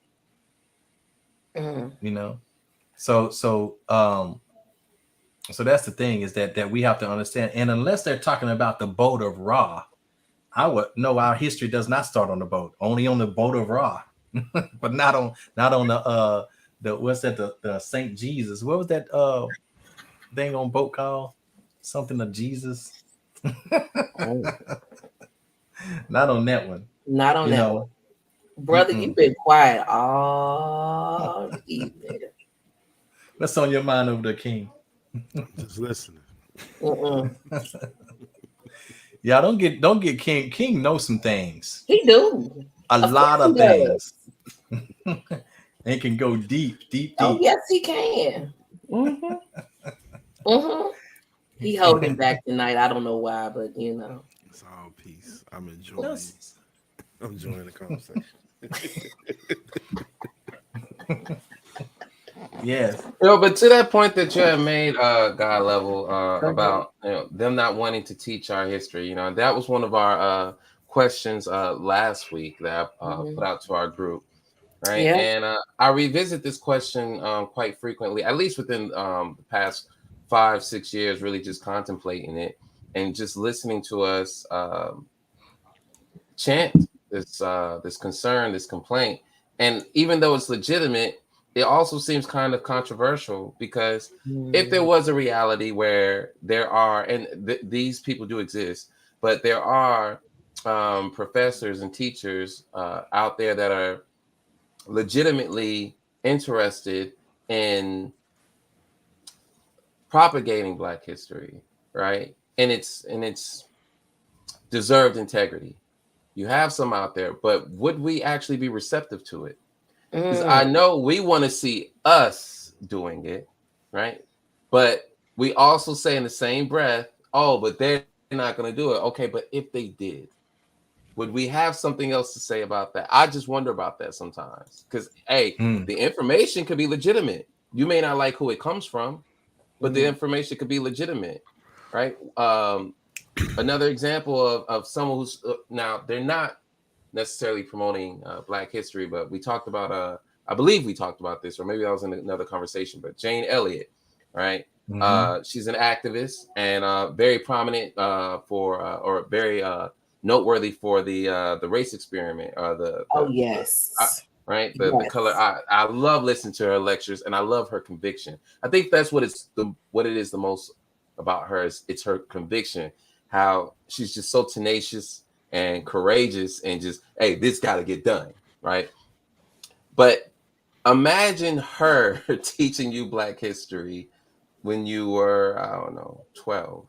You know, so that's the thing, is that we have to understand. And unless they're talking about the boat of Ra, I would know our history does not start on the boat, only on the boat of Ra, but not on the what's that, the Saint Jesus? What was that thing on boat called? Something of Jesus. Oh, Not on that one. not on You that know. one. Brother, Mm-mm. you've been quiet all evening. What's on your mind over the King? Just listening. Mm-mm. Yeah, don't get King. King knows some things. He do. A Of course lot he of does. things. It can go deep, deep, Oh, deep. yes, he can. Mm-hmm. Mm-hmm. He holding back tonight. I don't know why, but you know. It's all peace. I'm No, enjoying. I'm enjoying the conversation. yes. But to that point that you have made, God level, Go ahead. about them not wanting to teach our history, that was one of our questions last week that I put out to our group, right? Yeah. And I revisit this question quite frequently, at least within the past 5-6 years, really just contemplating it and just listening to us chant this concern, this complaint, and even though it's legitimate, it also seems kind of controversial because if there was a reality where there are, and these people do exist, but there are professors and teachers out there that are legitimately interested in propagating Black history, right? And it's deserved integrity. You have some out there, but would we actually be receptive to it? Because I know we want to see us doing it, right? But we also say in the same breath, oh, but they're not going to do it. Okay, but if they did, would we have something else to say about that? I just wonder about that sometimes. Because, hey, the information could be legitimate. You may not like who it comes from, but the information could be legitimate, right? Another example of someone who's now they're not necessarily promoting Black history, but we talked about I believe we talked about this, or maybe I was in another conversation, but Jane Elliott, right? She's an activist and very prominent or very noteworthy for the race experiment, Oh, yes. right, the Yes. color. I love listening to her lectures and I love her conviction. I think that's what it is the most about her, is it's her conviction, how she's just so tenacious and courageous and just, hey, this got to get done, right? But imagine her teaching you Black history when you were, I don't know, 12.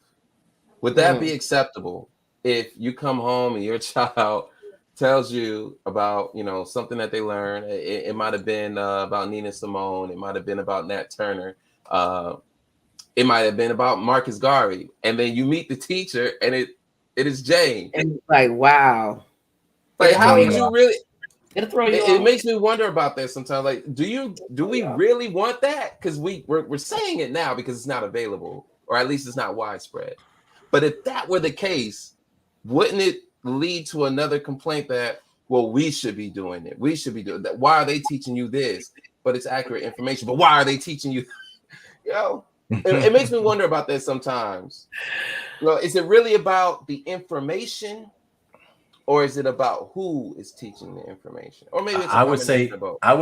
Would that be acceptable if you come home and your child tells you about, something that they learned? It might have been about Nina Simone. It might have been about Nat Turner. It might have been about Marcus Garvey. And then you meet the teacher and it is Jane. And like, wow. Like, how would you really? It'll throw you It off. makes me wonder about that sometimes. Like, do we really want that? Because we're saying it now because it's not available, or at least it's not widespread. But if that were the case, wouldn't it lead to another complaint that, well, we should be doing it? We should be doing that. Why are they teaching you this? But it's accurate information. But why are they teaching you? It makes me wonder about that sometimes. Is it really about the information? Or is it about who is teaching the information? Or maybe it's a combination of both. I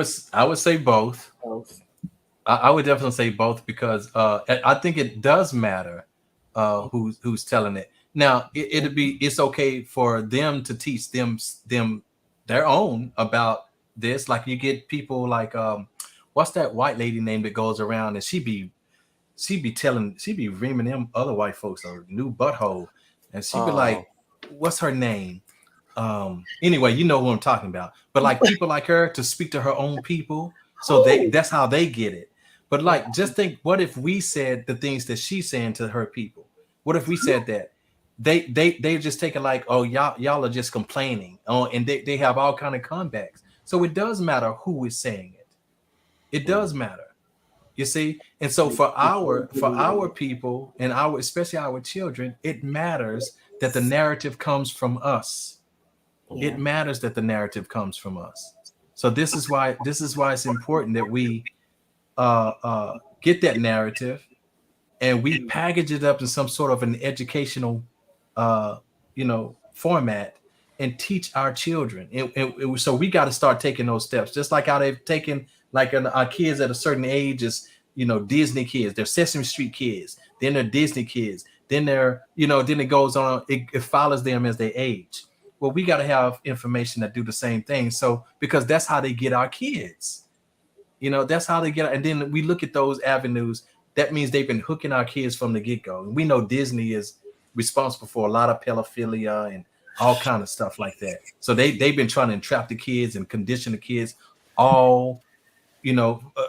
would say both. I would definitely say both because I think it does matter who's telling it. Now it's okay for them to teach them their own about this. Like you get people like what's that white lady name that goes around and she be reaming them other white folks a new butthole, and she'd be like, what's her name? Anyway, you know who I'm talking about. But like people like her to speak to her own people, so that's how they get it. But like, just think, what if we said the things that she's saying to her people? What if we said that they just take it like, oh, y'all are just complaining, and they have all kind of comebacks. So it does matter who is saying it. It does matter. You see, and so for our people and our especially our children, it matters that the narrative comes from us. Yeah. It matters that the narrative comes from us. So this is why it's important that we get that narrative and we package it up in some sort of an educational uh format and teach our children. So we got to start taking those steps, just like how they've taken like our kids at a certain age is Disney kids, they're Sesame Street kids, then they're Disney kids, then they're then it goes on, it follows them as they age. Well, we got to have information that do the same thing, so because that's how they get our kids. That's how they get. And then we look at those avenues. That means they've been hooking our kids from the get-go. And we know Disney is responsible for a lot of pedophilia and all kind of stuff like that. So they've been trying to entrap the kids and condition the kids all,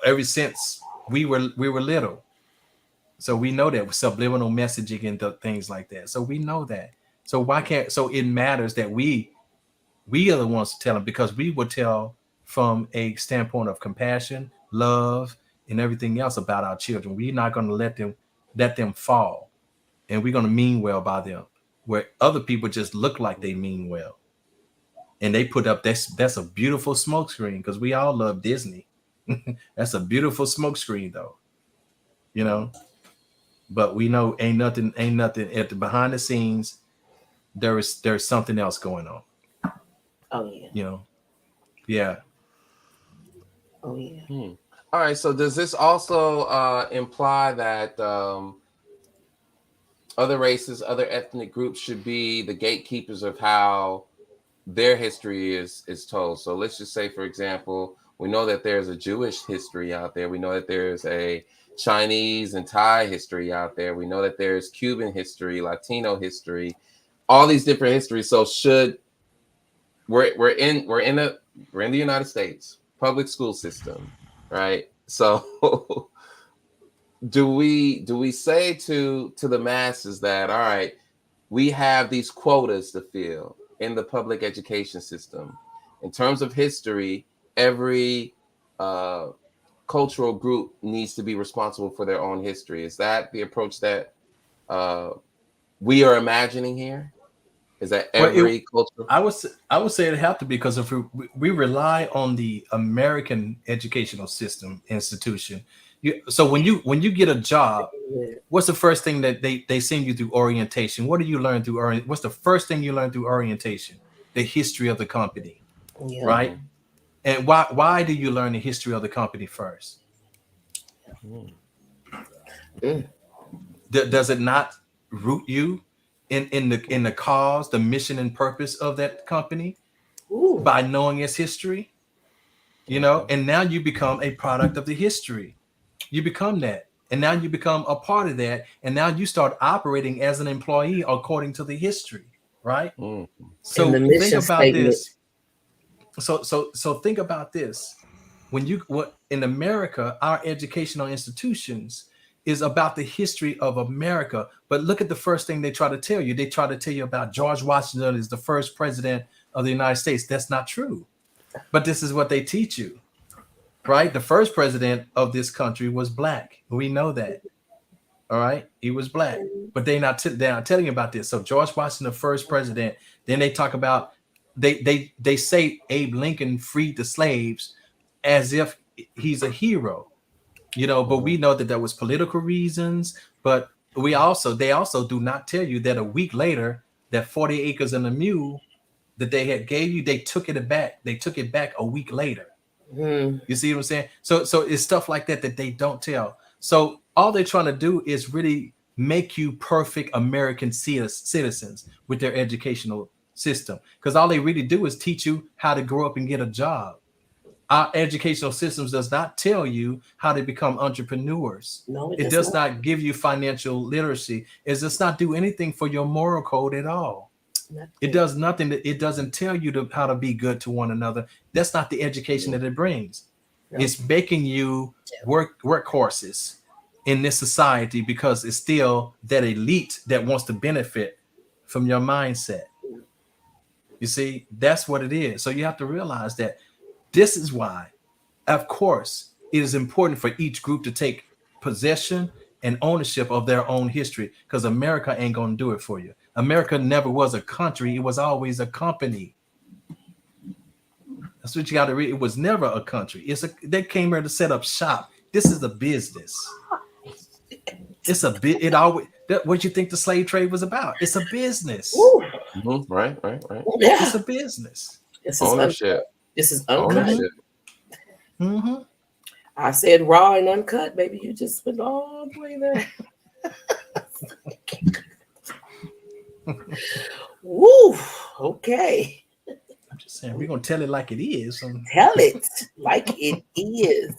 ever since we were little. So we know that with subliminal messaging and things like that. So we know that. So why can't? So it matters that we are the ones to tell them, because we will tell from a standpoint of compassion, love, and everything else about our children. We're not going to let them fall, and we're going to mean well by them, where other people just look like they mean well, and they put up that's a beautiful smoke screen, because we all love Disney. That's a beautiful smoke screen, though, but we know ain't nothing at the behind the scenes. There's something else going on. Oh yeah. Yeah. Oh yeah. All right. So does this also imply that other races, other ethnic groups should be the gatekeepers of how their history is told? So let's just say, for example, we know that there's a Jewish history out there. We know that there's a Chinese and Thai history out there. We know that there's Cuban history, Latino history, all these different histories. So we're in the United States public school system, right? So do we say to the masses that, all right, we have these quotas to fill in the public education system in terms of history? Every cultural group needs to be responsible for their own history. Is that the approach that we are imagining here? Is that every culture? I would say it have to be, because if we rely on the American educational system institution. So when you get a job, what's the first thing that they send you through orientation? What do you learn through what's the first thing you learn through orientation? The history of the company, Yeah. right? And why do you learn the history of the company first? Does it not root you in the cause, the mission and purpose of that company by knowing its history? And now you become a product of the history. You become that, and now you become a part of that, and now you start operating as an employee according to the history, right? So And the think mission about statement. this. So think about this. What in America, our educational institutions is about the history of America. But look at the first thing they try to tell you. They try to tell you about George Washington is the first president of the United States. That's not true. But this is what they teach you, right? The first president of this country was black. We know that. All right, he was black, but they're not telling you about this. So George Washington, the first president. Then they talk about they say Abe Lincoln freed the slaves as if he's a hero, But we know that there was political reasons. But they also do not tell you that a week later, that 40 acres and a mule that they had gave you, they took it back. They took it back a week later. You see what I'm saying? So it's stuff like that they don't tell. So all they're trying to do is really make you perfect American citizens with their educational system, because all they really do is teach you how to grow up and get a job. Our educational systems does not tell you how to become entrepreneurs. No, it does not give you financial literacy. It does not do anything for your moral code at all. It does nothing. It doesn't tell you how to be good to one another. That's not the education that it brings. It's making you workhorses in this society, because it's still that elite that wants to benefit from your mindset. You see, that's what it is. So you have to realize that this is why, of course, it is important for each group to take possession and ownership of their own history, because America ain't gonna do it for you. America never was a country; it was always a company. That's what you got to read. It was never a country. They came here to set up shop. This is a business. It's a bit. It always. What you think the slave trade was about? It's a business. Ooh, Right. yeah. It's a business. This is Ownership. this is uncut. Ownership. Mm-hmm. I said raw and uncut, baby. You just went all the way there. Woo. Okay. I'm just saying we're gonna tell it like it is. Tell it like it is.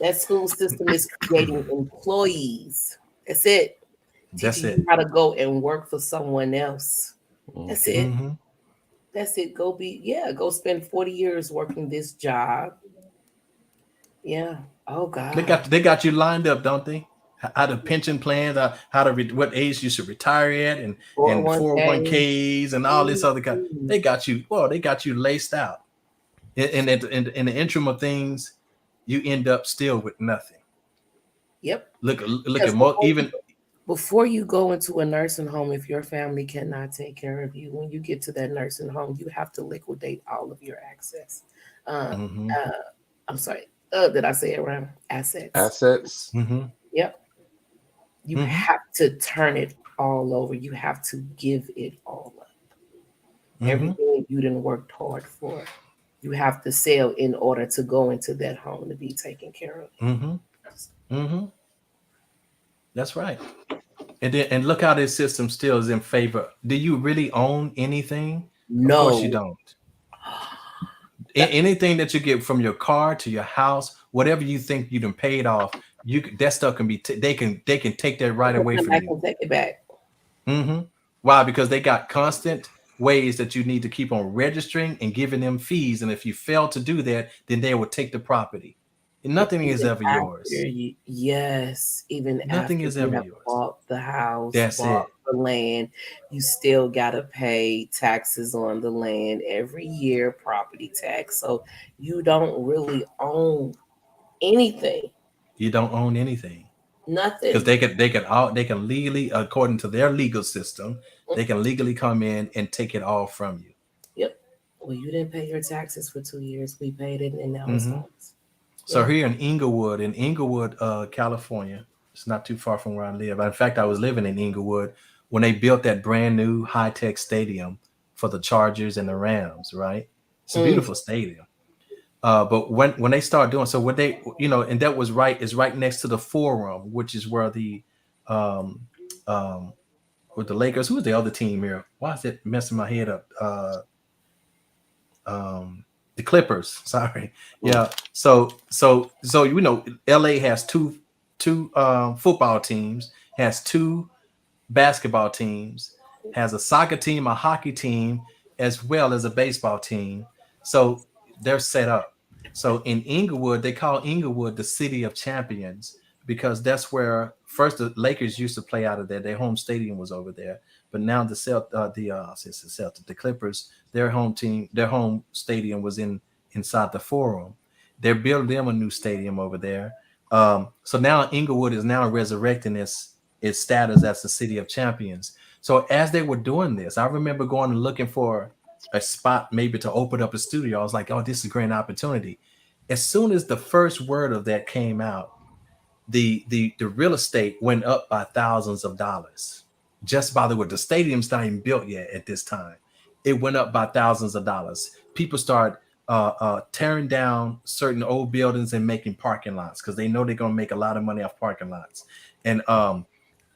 That school system is creating employees. That's it. That's Teaching it. you how to go and work for someone else. That's it. Mm-hmm. That's it. Go spend 40 years working this job. Yeah. Oh God. They got you lined up, don't they? How the pension plans, what age you should retire at, and 401ks and all this other kind. They got you. Well, they got you laced out. And in the interim of things, you end up still with nothing. Yep. Look at even before you go into a nursing home, if your family cannot take care of you, when you get to that nursing home, you have to liquidate all of your access. I'm sorry. Did I say it wrong? Assets. Assets. Mm-hmm. Yep. You have to turn it all over. You have to give it all up. Everything you didn't worked hard for, you have to sell in order to go into that home to be taken care of. That's right. And look how this system still is in favor. Do you really own anything? No. Of course you don't. Anything that you get from your car to your house, whatever you think you done paid off, that stuff can be they can take that right away from you. Take it back. Why? Because they got constant ways that you need to keep on registering and giving them fees, and if you fail to do that, then they will take the property. And nothing is ever yours. Yes, even nothing is ever yours. Bought the house, that's bought it. The land, you still gotta pay taxes on the land every year, property tax. So you don't really own anything. You don't own anything. Nothing. Because they can legally, according to their legal system, they can legally come in and take it all from you. Yep. Well, you didn't pay your taxes for 2 years. We paid it, and now it's ours. So here in Inglewood, California, it's not too far from where I live. In fact, I was living in Inglewood when they built that brand new high-tech stadium for the Chargers and the Rams, right? It's a beautiful stadium. But when they start doing so, what they, and that was is right next to the Forum, which is where the with the Lakers, who's the other team here? Why is it messing my head up? The Clippers. Sorry. Yeah. So LA has two football teams, has two basketball teams, has a soccer team, a hockey team, as well as a baseball team. So they're set up. So in Inglewood, they call Inglewood the City of Champions because that's where first the Lakers used to play out of there. Their home stadium was over there, but now the Clippers, their home stadium was inside the Forum. They're building them a new stadium over there. So now Inglewood is now resurrecting its status as the City of Champions. So as they were doing this, I remember going and looking for a spot maybe to open up a studio. I was like, oh, this is a great opportunity. As soon as the first word of that came out, the real estate went up by thousands of dollars. Just by the way, the stadium's not even built yet at this time. It went up by thousands of dollars. People start tearing down certain old buildings and making parking lots because they know they're going to make a lot of money off parking lots. And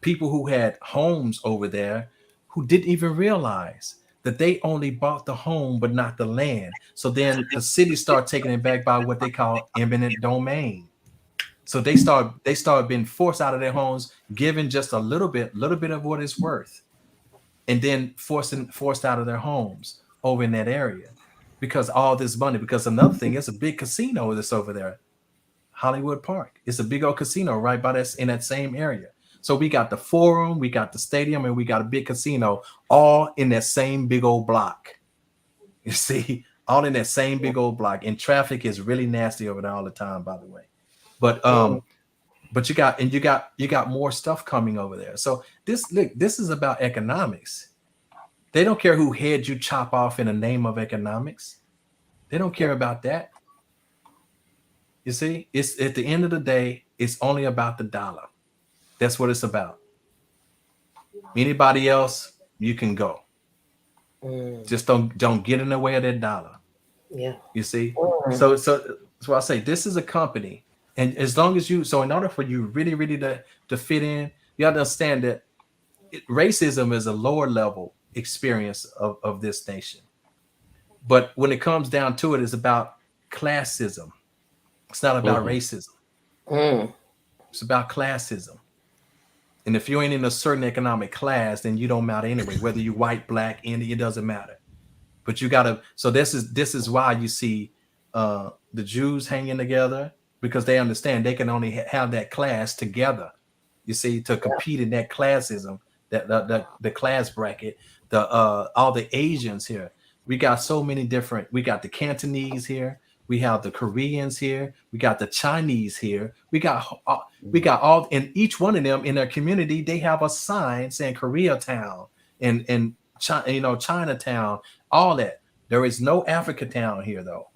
people who had homes over there who didn't even realize that they only bought the home but not the land. So then the city started taking it back by what they call eminent domain. So they start being forced out of their homes, given just a little bit of what it's worth, and then forced out of their homes over in that area because all this money. Because another thing, it's a big casino that's over there, Hollywood Park. It's a big old casino right by in that same area. So we got the Forum, we got the stadium, and we got a big casino, all in that same big old block. You see, all in that same big old block. And traffic is really nasty over there all the time, by the way. But Mm. you got more stuff coming over there. So this is about economics. They don't care who head you chop off in the name of economics. They don't care about that. You see, it's at the end of the day, it's only about the dollar. That's what it's about. Anybody else, you can go. Mm. Just don't get in the way of that dollar. Yeah. You see? Mm. So I say this is a company. And as long as you so in order for you really to fit in, you have to understand that racism is a lower level experience of this nation. But when it comes down to it, it's about classism. It's not about Mm-hmm. racism. Mm. It's about classism. And if you ain't in a certain economic class, then you don't matter anyway. Whether you white, black, Indian, it doesn't matter. But you gotta. So this is why you see the Jews hanging together because they understand they can only have that class together. You see, to compete in that classism, that the class bracket, the all the Asians here. We got so many different. We got the Cantonese here. We have the Koreans here. We got the Chinese here. We got all, and each one of them in their community, they have a sign saying Koreatown and Chinatown, all that. There is no Africa town here though.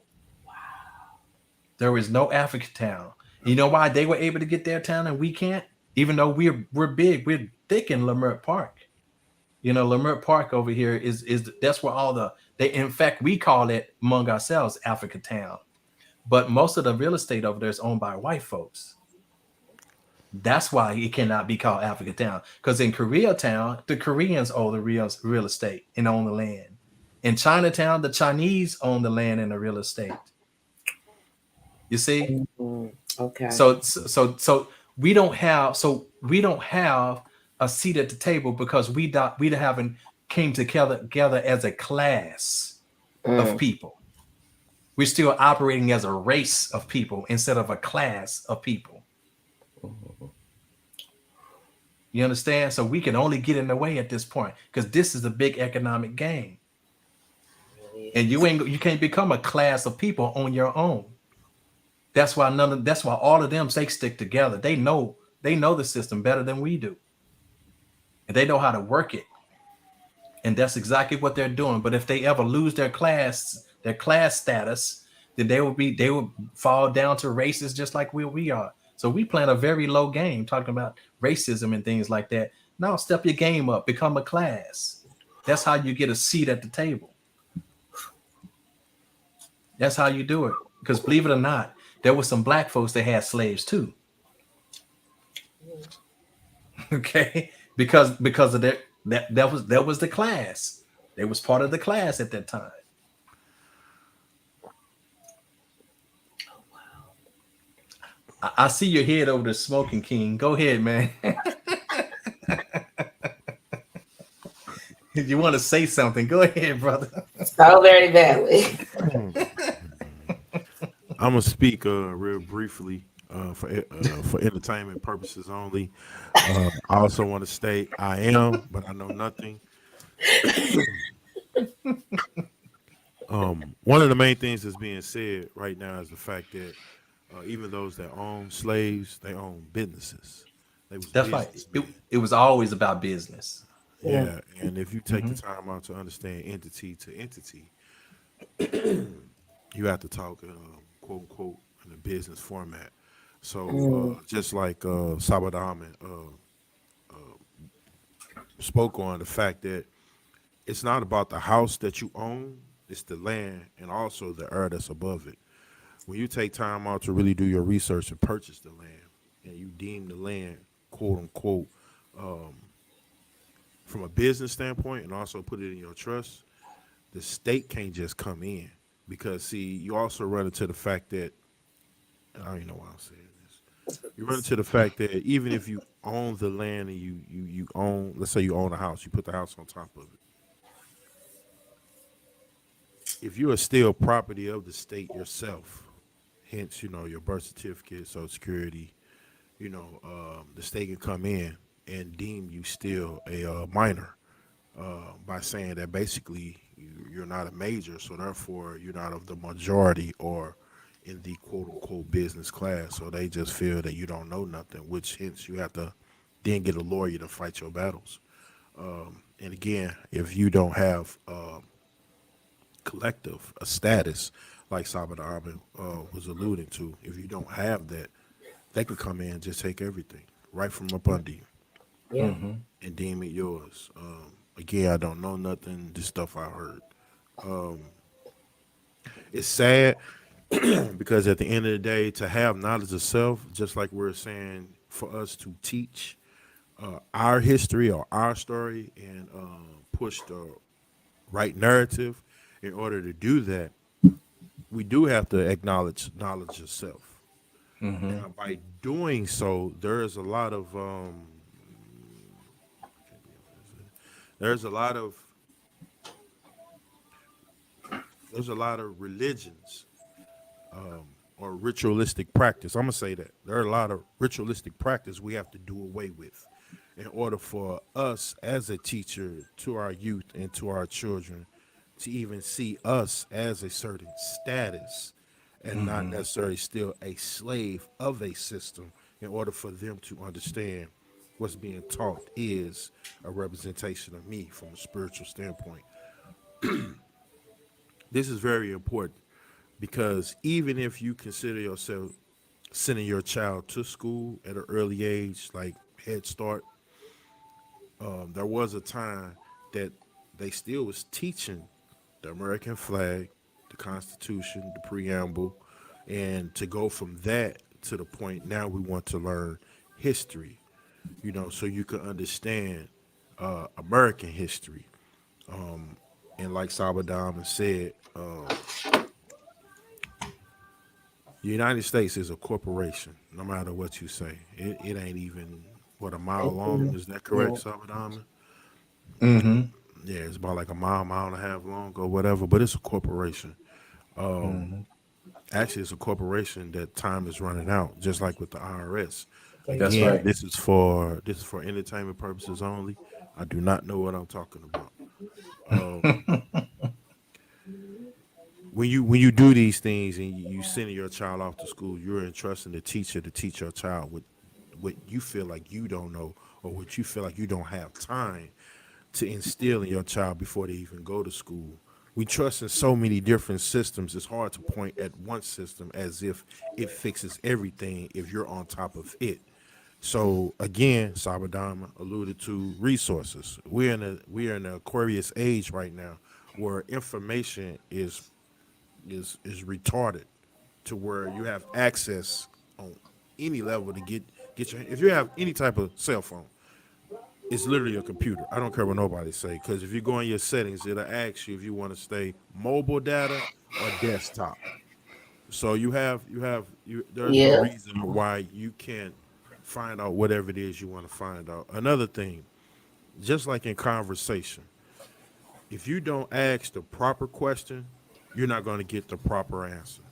There is no Africa town. You know why they were able to get their town and we can't? Even though we're big, we're thick in Leimert Park. Leimert Park over here is that's where all they, in fact, we call it among ourselves Africa town. But most of the real estate over there is owned by white folks. That's why it cannot be called Africa town. Because in Koreatown, the Koreans own the real estate and own the land. In Chinatown, the Chinese own the land and the real estate. You see? Mm. Okay. So we don't have a seat at the table because we haven't came together as a class of Mm. people. We're still operating as a race of people instead of a class of people. You understand? So we can only get in the way at this point because this is a big economic game, Really and is. you can't become a class of people on your own. That's why all of them they stick together. They know the system better than we do, and they know how to work it. And that's exactly what they're doing. But if they ever lose their class status, then they will fall down to races just like we are. So we playing a very low game talking about racism and things like that. Now step your game up, become a class. That's how you get a seat at the table. That's how you do it. Because believe it or not, there were some black folks that had slaves too. Okay, because of that was the class. They was part of the class at that time. I see your head over the smoking king. Go ahead, man. If you want to say something, go ahead, brother. So very badly. I'm gonna speak real briefly for entertainment purposes only. I also want to state I am, but I know nothing. One of the main things that's being said right now is the fact that even those that own slaves, they own businesses. They was That's right. It, businessmen. it was always about business. Mm. Yeah, and if you take the Hmm. time out to understand entity to entity, you have to talk quote unquote in a business format. So Mm. just like Sabadam spoke on the fact that it's not about the house that you own, it's the land and also the earth that's above it. When you take time out to really do your research and purchase the land, and you deem the land quote unquote um, from a business standpoint and also put it in your trust, the state can't just come in because see, you also run into the fact that I don't even know why I'm saying this. You run into the fact that even if you own the land and you own, let's say you own a house, you put the house on top of it. If you are still property of the state yourself, hence your birth certificate, social security, the state can come in and deem you still a minor by saying that basically you're not a major, so therefore you're not of the majority or in the quote unquote business class. So they just feel that you don't know nothing, which hence you have to then get a lawyer to fight your battles. And again, if you don't have collective, a status, like Sabah Ahmed was alluding to, if you don't have that, they can come in and just take everything right from up under you Yeah. and deem it yours. Again, I don't know nothing. This stuff I heard. It's sad because at the end of the day, to have knowledge of self, just like we're saying, for us to teach our history or our story and push the right narrative, in order to do that, we do have to acknowledge knowledge of self. Now, by doing so, there's a lot of there's a lot of religions or ritualistic practice. I'm gonna say that there are a lot of ritualistic practice we have to do away with in order for us as a teacher to our youth and to our children to even see us as a certain status and not necessarily still a slave of a system, in order for them to understand what's being taught is a representation of me from a spiritual standpoint. This is very important because even if you consider yourself sending your child to school at an early age, like Head Start, there was a time that they still was teaching the American flag, the Constitution, the preamble, and to go from that to the point now we want to learn history, so you can understand American history. And like Sabadam said, the United States is a corporation, no matter what you say. It ain't even, what, a mile long? Is that correct, Yeah. Sabadam? Mm-hmm. Yeah, it's about like a mile, mile and a half long or whatever, but it's a corporation. Actually, it's a corporation that time is running out, just like with the IRS. Thank That's you. Again, right. this is for entertainment purposes only. I do not know what I'm talking about. Um, when you do these things and you send your child off to school, you're entrusting the teacher to teach your child what you feel like you don't know, or what you feel like you don't have time to instill in your child before they even go to school. We trust in so many different systems. It's hard to point at one system as if it fixes everything if you're on top of it. So again, Sabadama alluded to resources. We're in a Aquarius age right now, where information is retarded to where you have access on any level to get your, if you have any type of cell phone, it's literally a computer. I don't care what nobody say, because if you go in your settings, it'll ask you if you want to stay mobile data or desktop. So there's no Yeah. reason why you can't find out whatever it is you want to find out. Another thing, just like in conversation, if you don't ask the proper question, you're not going to get the proper answer.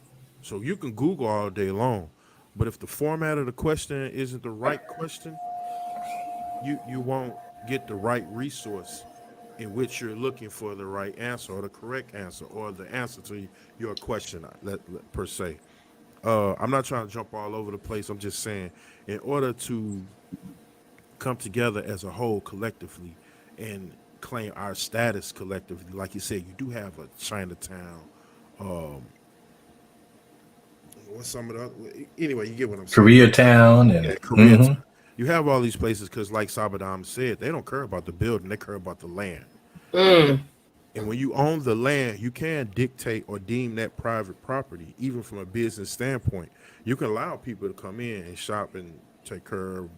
So you can Google all day long, but if the format of the question isn't the right question, you won't get the right resource in which you're looking for the right answer or the correct answer or the answer to your question, per se. I'm not trying to jump all over the place. I'm just saying, in order to come together as a whole collectively and claim our status collectively, like you said, you do have a Chinatown. Um, what's some of the, anyway, you get what I'm saying. Koreatown Yeah, and Koreatown. You have all these places because, like Sabadam said, they don't care about the building; they care about the land. Mm. And when you own the land, you can dictate or deem that private property, even from a business standpoint. You can allow people to come in and shop and take care of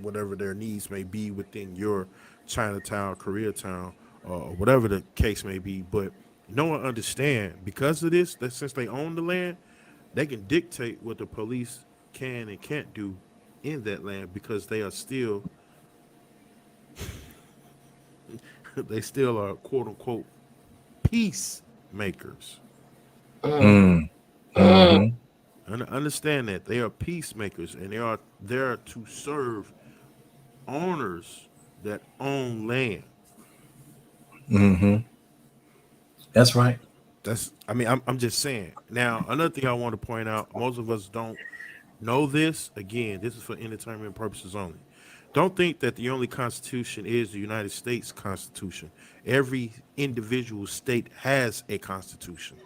whatever their needs may be within your Chinatown, Koreatown, or whatever the case may be. But no one understand, because of this, that since they own the land, they can dictate what the police can and can't do in that land, because they are still they still are quote unquote peacemakers. mm, Mm. mm-hmm, And understand that they are peacemakers, and they are there to serve owners that own land. mm-hmm. That's right. That's. I mean, I'm just saying. Now, another thing I want to point out: most of us don't know this. Again, this is for entertainment purposes only. Don't think that the only constitution is the United States Constitution. Every individual state has a constitution.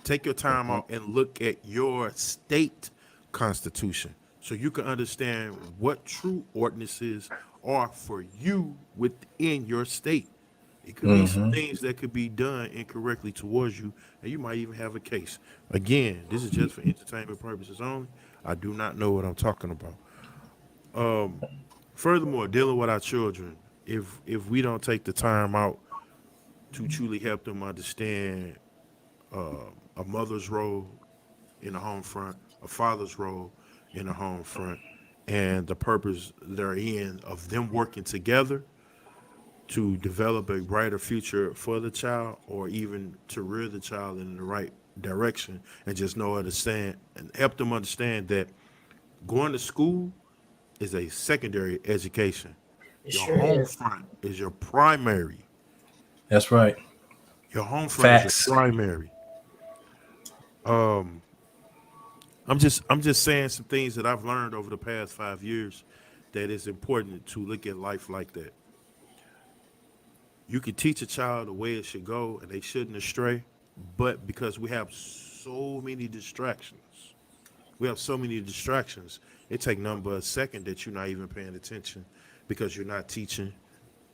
Take your time Mhm. out and look at your state constitution so you can understand what true ordinances are for you within your state. It could be some Mm-hmm. things that could be done incorrectly towards you, and you might even have a case. Again, this is just for entertainment purposes only. I do not know what I'm talking about. Furthermore, dealing with our children, if we don't take the time out to truly help them understand a mother's role in the home front, a father's role in the home front, and the purpose they're in of them working together to develop a brighter future for the child or even to rear the child in the right direction and just know understand and help them understand that going to school is a secondary education. It Your sure home is. front is your primary. That's right. Your home front is your Facts. primary. Um, I'm just saying some things that I've learned over the past 5 years that it's important to look at life like that. You can teach a child the way it should go and they shouldn't astray, but because we have so many distractions, it take nothing but a second that you're not even paying attention because you're not teaching,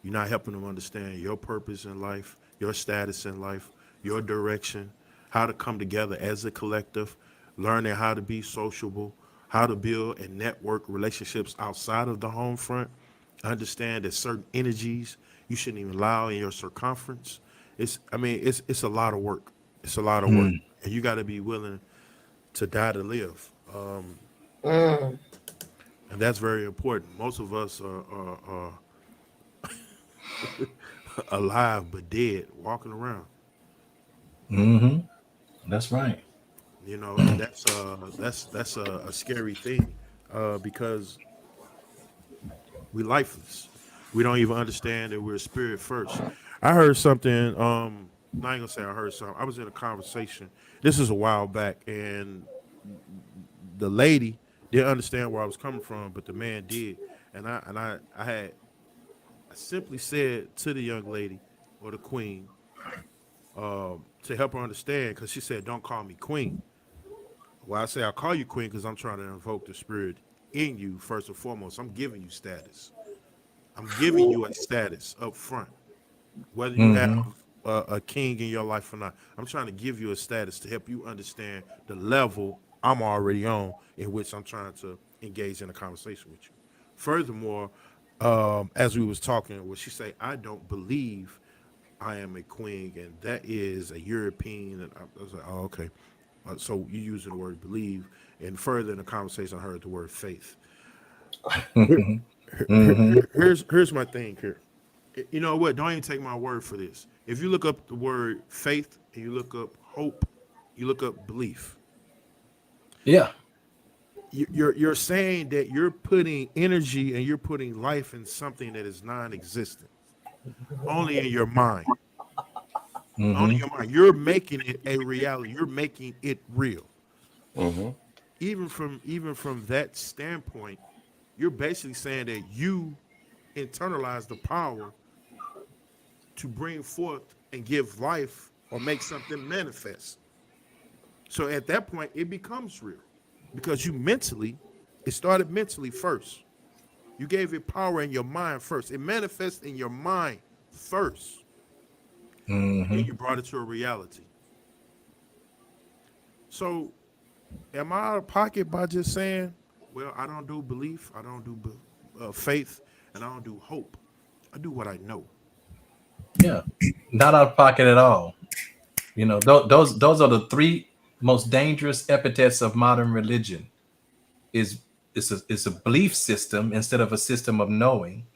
you're not helping them understand your purpose in life, your status in life, your direction, how to come together as a collective, learning how to be sociable, how to build and network relationships outside of the home front. Understand that certain energies you shouldn't even allow in your circumference. It's a lot of work. It's a lot of work, Mm. and you got to be willing to die to live. Mm. And that's very important. Most of us are alive but dead, walking around. Mm-hmm. That's right. And that's a scary thing because we lifeless. We don't even understand that we're spirit first. I heard something. Not gonna say I heard something. I was in a conversation. This is a while back, and the lady didn't understand where I was coming from, but the man did. I simply said to the young lady or the queen to help her understand because she said, "Don't call me queen." Well, I say I call you queen because I'm trying to invoke the spirit in you first and foremost. I'm giving you status. I'm giving you a status up front, whether you have Mm-hmm. a king in your life or not. I'm trying to give you a status to help you understand the level I'm already on in which I'm trying to engage in a conversation with you. Furthermore, as we was talking, what she say, I don't believe I am a queen, and that is a European. And I was like, oh, okay. So you using the word believe, and further in the conversation, I heard the word faith. Here- Mm-hmm. here's my thing here. You know what? Don't even take my word for this. If you look up the word faith and you look up hope, you look up belief. Yeah. You're saying that you're putting energy and you're putting life in something that is non-existent, only in your mind. Only in Mm-hmm. your mind. You're making it a reality. You're making it real. Mhm. Even from that standpoint, you're basically saying that you internalize the power to bring forth and give life or make something manifest. So at that point, it becomes real because it started mentally first. You gave it power in your mind first. It manifests in your mind first. And then Mm-hmm. you brought it to a reality. So am I out of pocket by just saying, well, I don't do belief, I don't do faith, and I don't do hope. I do what I know. Yeah. Not out of pocket at all. Those are the three most dangerous epithets of modern religion. Is it's a belief system instead of a system of knowing,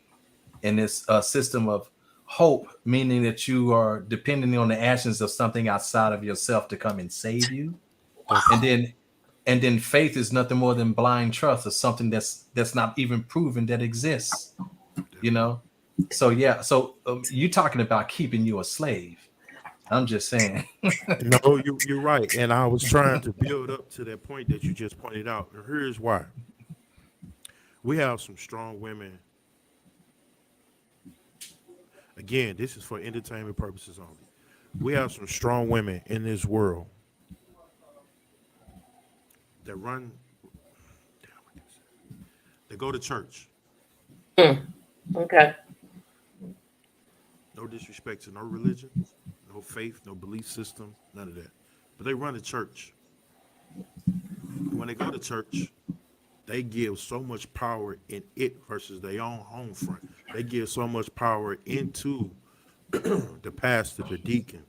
and it's a system of hope, meaning that you are depending on the actions of something outside of yourself to come and save you. And Definitely. then faith is nothing more than blind trust of something that's not even proven that exists. you Definitely. know so yeah, so you talking about keeping you a slave. I'm just saying. No, you're right. And I was trying to build up to that point that you just pointed out. And here's why. We have some strong women. Again, this is for entertainment purposes only. We have some strong women in this world that run, that go to church. Okay. No disrespect to no religion, no faith, no belief system, none of that. But they run a church. And when they go to church, they give so much power in it versus their own home front. They give so much power into the pastor, the deacon.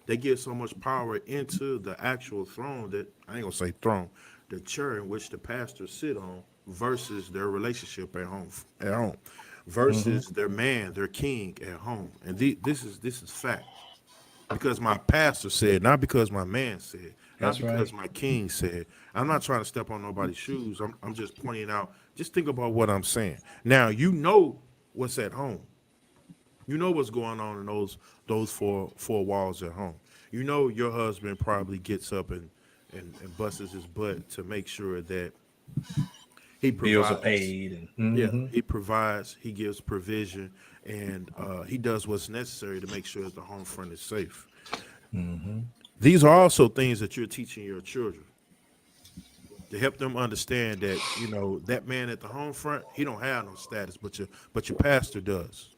They give so much power into the actual throne that I ain't gonna say throne, the chair in which the pastor sit on versus their relationship at home versus their man, their king at home. And this is fact because my pastor said, not because my man said, not That's right. because my king said. I'm not trying to step on nobody's shoes. I'm just pointing out. Just think about what I'm saying. Now you know what's at home. You know what's going on in those four walls at home. You know your husband probably gets up and busts his butt to make sure that he Bills are provides. paid, Yeah, and he provides, he gives provision, and he does what's necessary to make sure that the home front is safe. These are also things that you're teaching your children to help them understand that that man at the home front, he don't have no status, but your pastor does.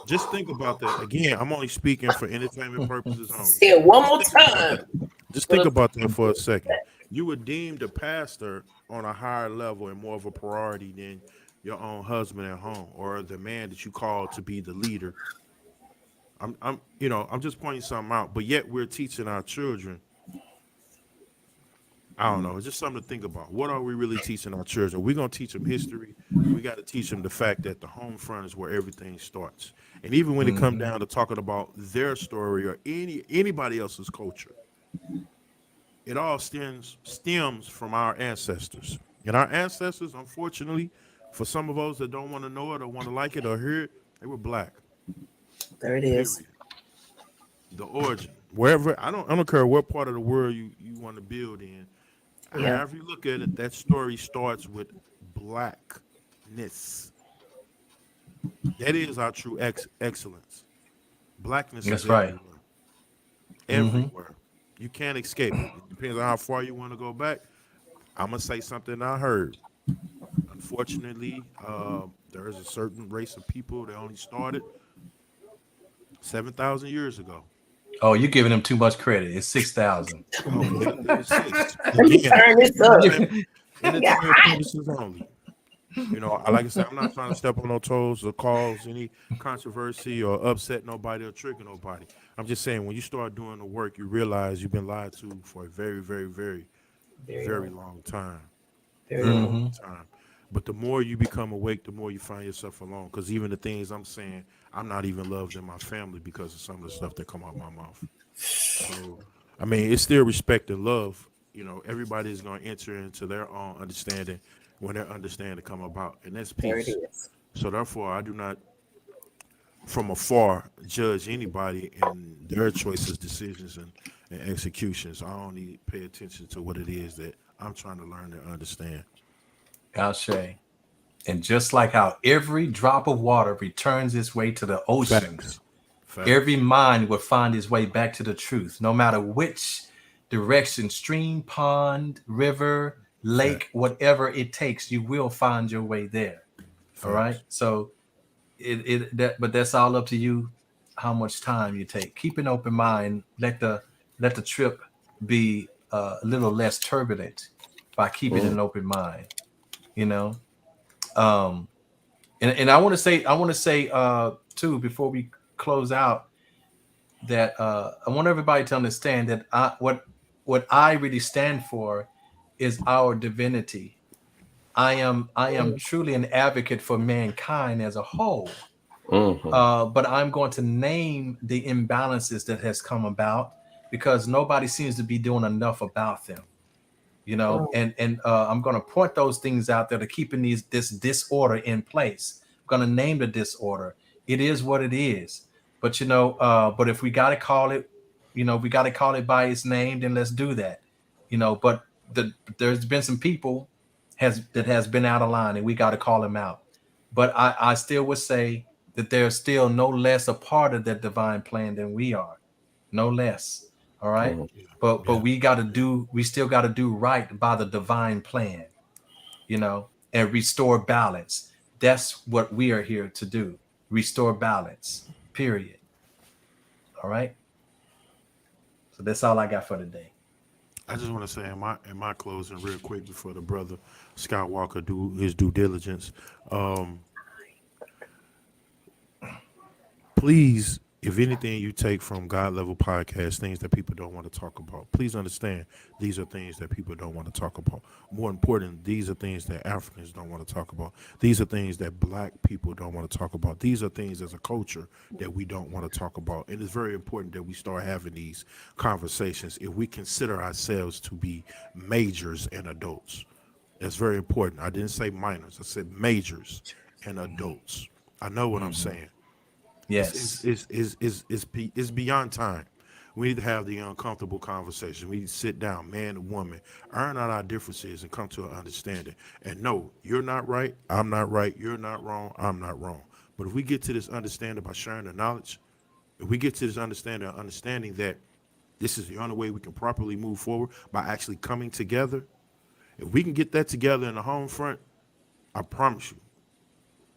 Just think about that. Again, I'm only speaking for entertainment purposes only. Say it one Just more think about time. that. Just For think the about that for a second. You would deem the pastor on a higher level and more of a priority than your own husband at home or the man that you call to be the leader. I'm just pointing something out. But yet we're teaching our children. I don't know. It's just something to think about. What are we really teaching our children? We're gonna teach them history. We got to teach them the fact that the home front is where everything starts. And even when it comes down to talking about their story or anybody else's culture, it all stems from our ancestors. And our ancestors, unfortunately, for some of us that don't want to know it or want to like it or hear it, they were black. there it is. Period. The origin, wherever I don't care what part of the world you want to build in. Yeah. However you look at it, that story starts with blackness. That is our true excellence. Blackness is that's right. everywhere. Everywhere. You can't escape it. It depends on how far you want to go back. I'm gonna say something I heard. Unfortunately, there is a certain race of people that only started 7,000 years ago. Oh, you're giving them too much credit. It's 6,000. Okay, it's six. Let me Again, turn this up. Yeah. entertainment purposes only. Like I said, I'm not trying to step on no toes or cause any controversy or upset nobody or trigger nobody. I'm just saying when you start doing the work, you realize you've been lied to for a very, very, very, Very very long. long time. Very Very long. long time. But the more you become awake, the more you find yourself alone. Because even the things I'm saying, I'm not even loved in my family because of some of the stuff that come out my mouth. So, I mean, it's still respect and love. Everybody is going to enter into their own understanding when their understanding come about, and that's There it peace. is. So therefore, I do not, from afar, judge anybody in their choices, decisions, and executions. I only pay attention to what it is that I'm trying to learn and understand. Alshay. And just like how every drop of water returns its way to the oceans, Facts. every Facts. mind will find its way back to the truth, no matter which direction, stream, pond, river, lake, Facts. whatever it takes, you will find your way there. All right. Facts. So but that's all up to you how much time you take. Keep an open mind. Let the trip be a little less turbulent by keeping Mm. an open mind. You know, um, and I want to say too before we close out that I want everybody to understand that what I really stand for is our divinity. I am truly an advocate for mankind as a whole, Mm-hmm. but I'm going to name the imbalances that has come about because nobody seems to be doing enough about them. And I'm going to point those things out that are keeping this disorder in place. I'm going to name the disorder, It is what it is. But but if we got to call it, we got to call it by its name, then let's do that. But there's been some people has been out of line, and we got to call them out. But I still would say that they're still no less a part of that divine plan than we are, no less. All right. Mhm. But we still got to do right by the divine plan, and restore balance. That's what we are here to do. Restore balance. Period. All right. So that's all I got for today. I just want to say in my closing real quick before the brother Scott Walker do his due diligence. Um, Please, if anything you take from God Level Podcast, things that people don't want to talk about, please understand these are things that people don't want to talk about. More important, these are things that Africans don't want to talk about. These are things that black people don't want to talk about. These are things as a culture that we don't want to talk about. And it's very important that we start having these conversations if we consider ourselves to be majors and adults. That's very important. I didn't say minors, I said majors and adults. I know what I'm Mm-hmm. saying. It's it's Yes. it's it's it's, it's, it's beyond time. We need to have the uncomfortable conversation. We need to sit down, man and woman, iron out our differences, and come to an understanding. And no, you're not right. I'm not right. You're not wrong. I'm not wrong. But if we get to this understanding by sharing the knowledge, if we get to this understanding that this is the only way we can properly move forward by actually coming together, if we can get that together in the home front, I promise you,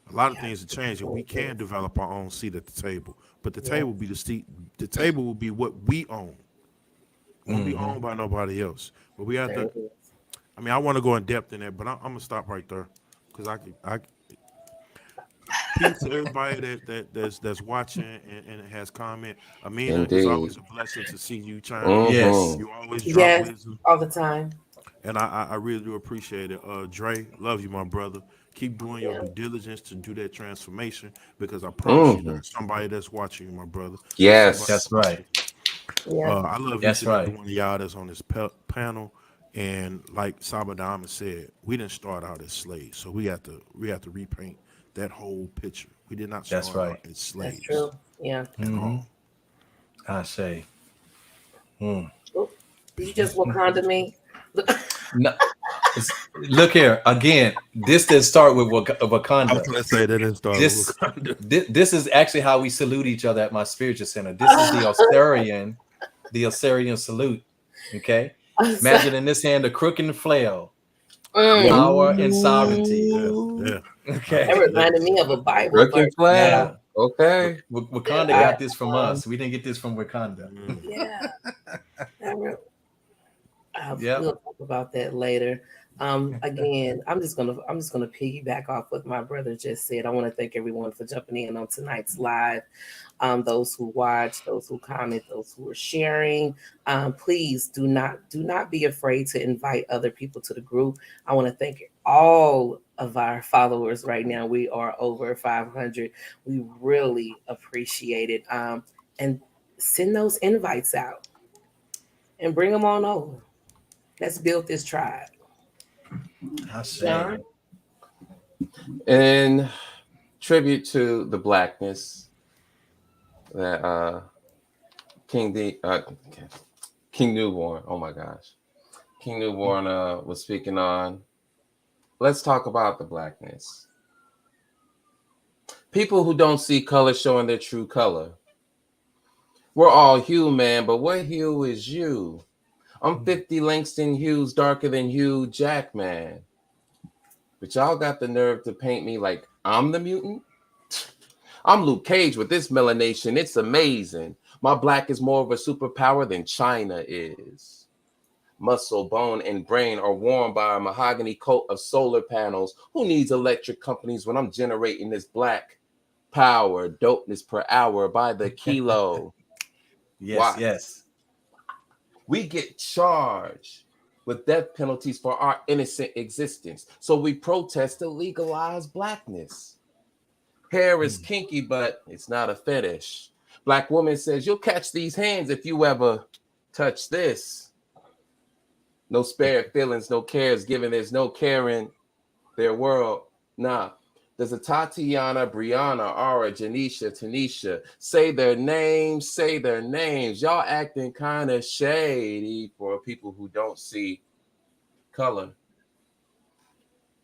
a lot of Yeah, things are changing. We absolutely. can develop our own seat at the table, but the Yeah, table will be the seat. The table will be what we own. It won't be Mm-hmm. owned by nobody else. But we have there to. it is. I mean, I want to go in depth in that, but I'm gonna stop right there because I peace to everybody that's watching and has comment. Amina, it's Indeed. always a blessing to see you chime in. Yes. Mm-hmm. You always drop Yes, wisdom. all the time. And I really do appreciate it. Dre, love you, my brother. Keep doing your Yeah. due diligence to do that transformation because I promise you Mm-hmm. there's somebody that's watching you, my brother. There's somebody That's Yes. that's watching right. you. Yeah. I love each That's and every right. one of y'all that's on this panel. And like Sabadama said, we didn't start out as slaves, so we have to repaint that whole picture. We did not That's start out right. as That's slaves true. Yeah. at Mm-hmm. all. I say. Mm. Oop. Did you just Wakanda me? No, look here again. This didn't start with I was Wakanda. gonna say that didn't start with This, Wakanda. this is actually how we salute each other at my spiritual center. This is the Osirian salute. Okay, imagine in this hand a crook and flail, Mm. power and sovereignty. Yeah, Ooh. yeah. That Okay, reminded me of a Bible Brook and verse yeah. flail. Okay. that Wakanda I got this from um us. We didn't get this from Wakanda. Mm. yeah. I re- Yep. we'll talk about that later. Again, I'm just gonna piggyback off what my brother just said. I want to thank everyone for jumping in on tonight's live. Those who watch, those who comment, those who are sharing. Please do not be afraid to invite other people to the group. I want to thank all of our followers right now. We are over 500. We really appreciate it. And send those invites out and bring them on over. Let's build this tribe. I say. John? In tribute to the blackness that King D King Newborn, oh my gosh. King Newborn was speaking on. Let's talk about the blackness. People who don't see color showing their true color. We're all hue, man, but what hue is you? I'm 50 Langston Hughes darker than Hugh Jackman. But y'all got the nerve to paint me like I'm the mutant? I'm Luke Cage with this melanation. It's amazing. My black is more of a superpower than China is. Muscle, bone, and brain are warmed by a mahogany coat of solar panels. Who needs electric companies when I'm generating this black power, dopeness per hour by the kilo? Yes. Why? Yes. We get charged with death penalties for our innocent existence. So we protest to legalize blackness. Hair is Mm. kinky, but it's not a fetish. Black woman says, you'll catch these hands if you ever touch this. No spare feelings, no cares given. There's no care in their world. Nah. Does a Tatiana, Brianna, Aura, Janisha, Tanisha say their names? Say their names. Y'all acting kind of shady for people who don't see color.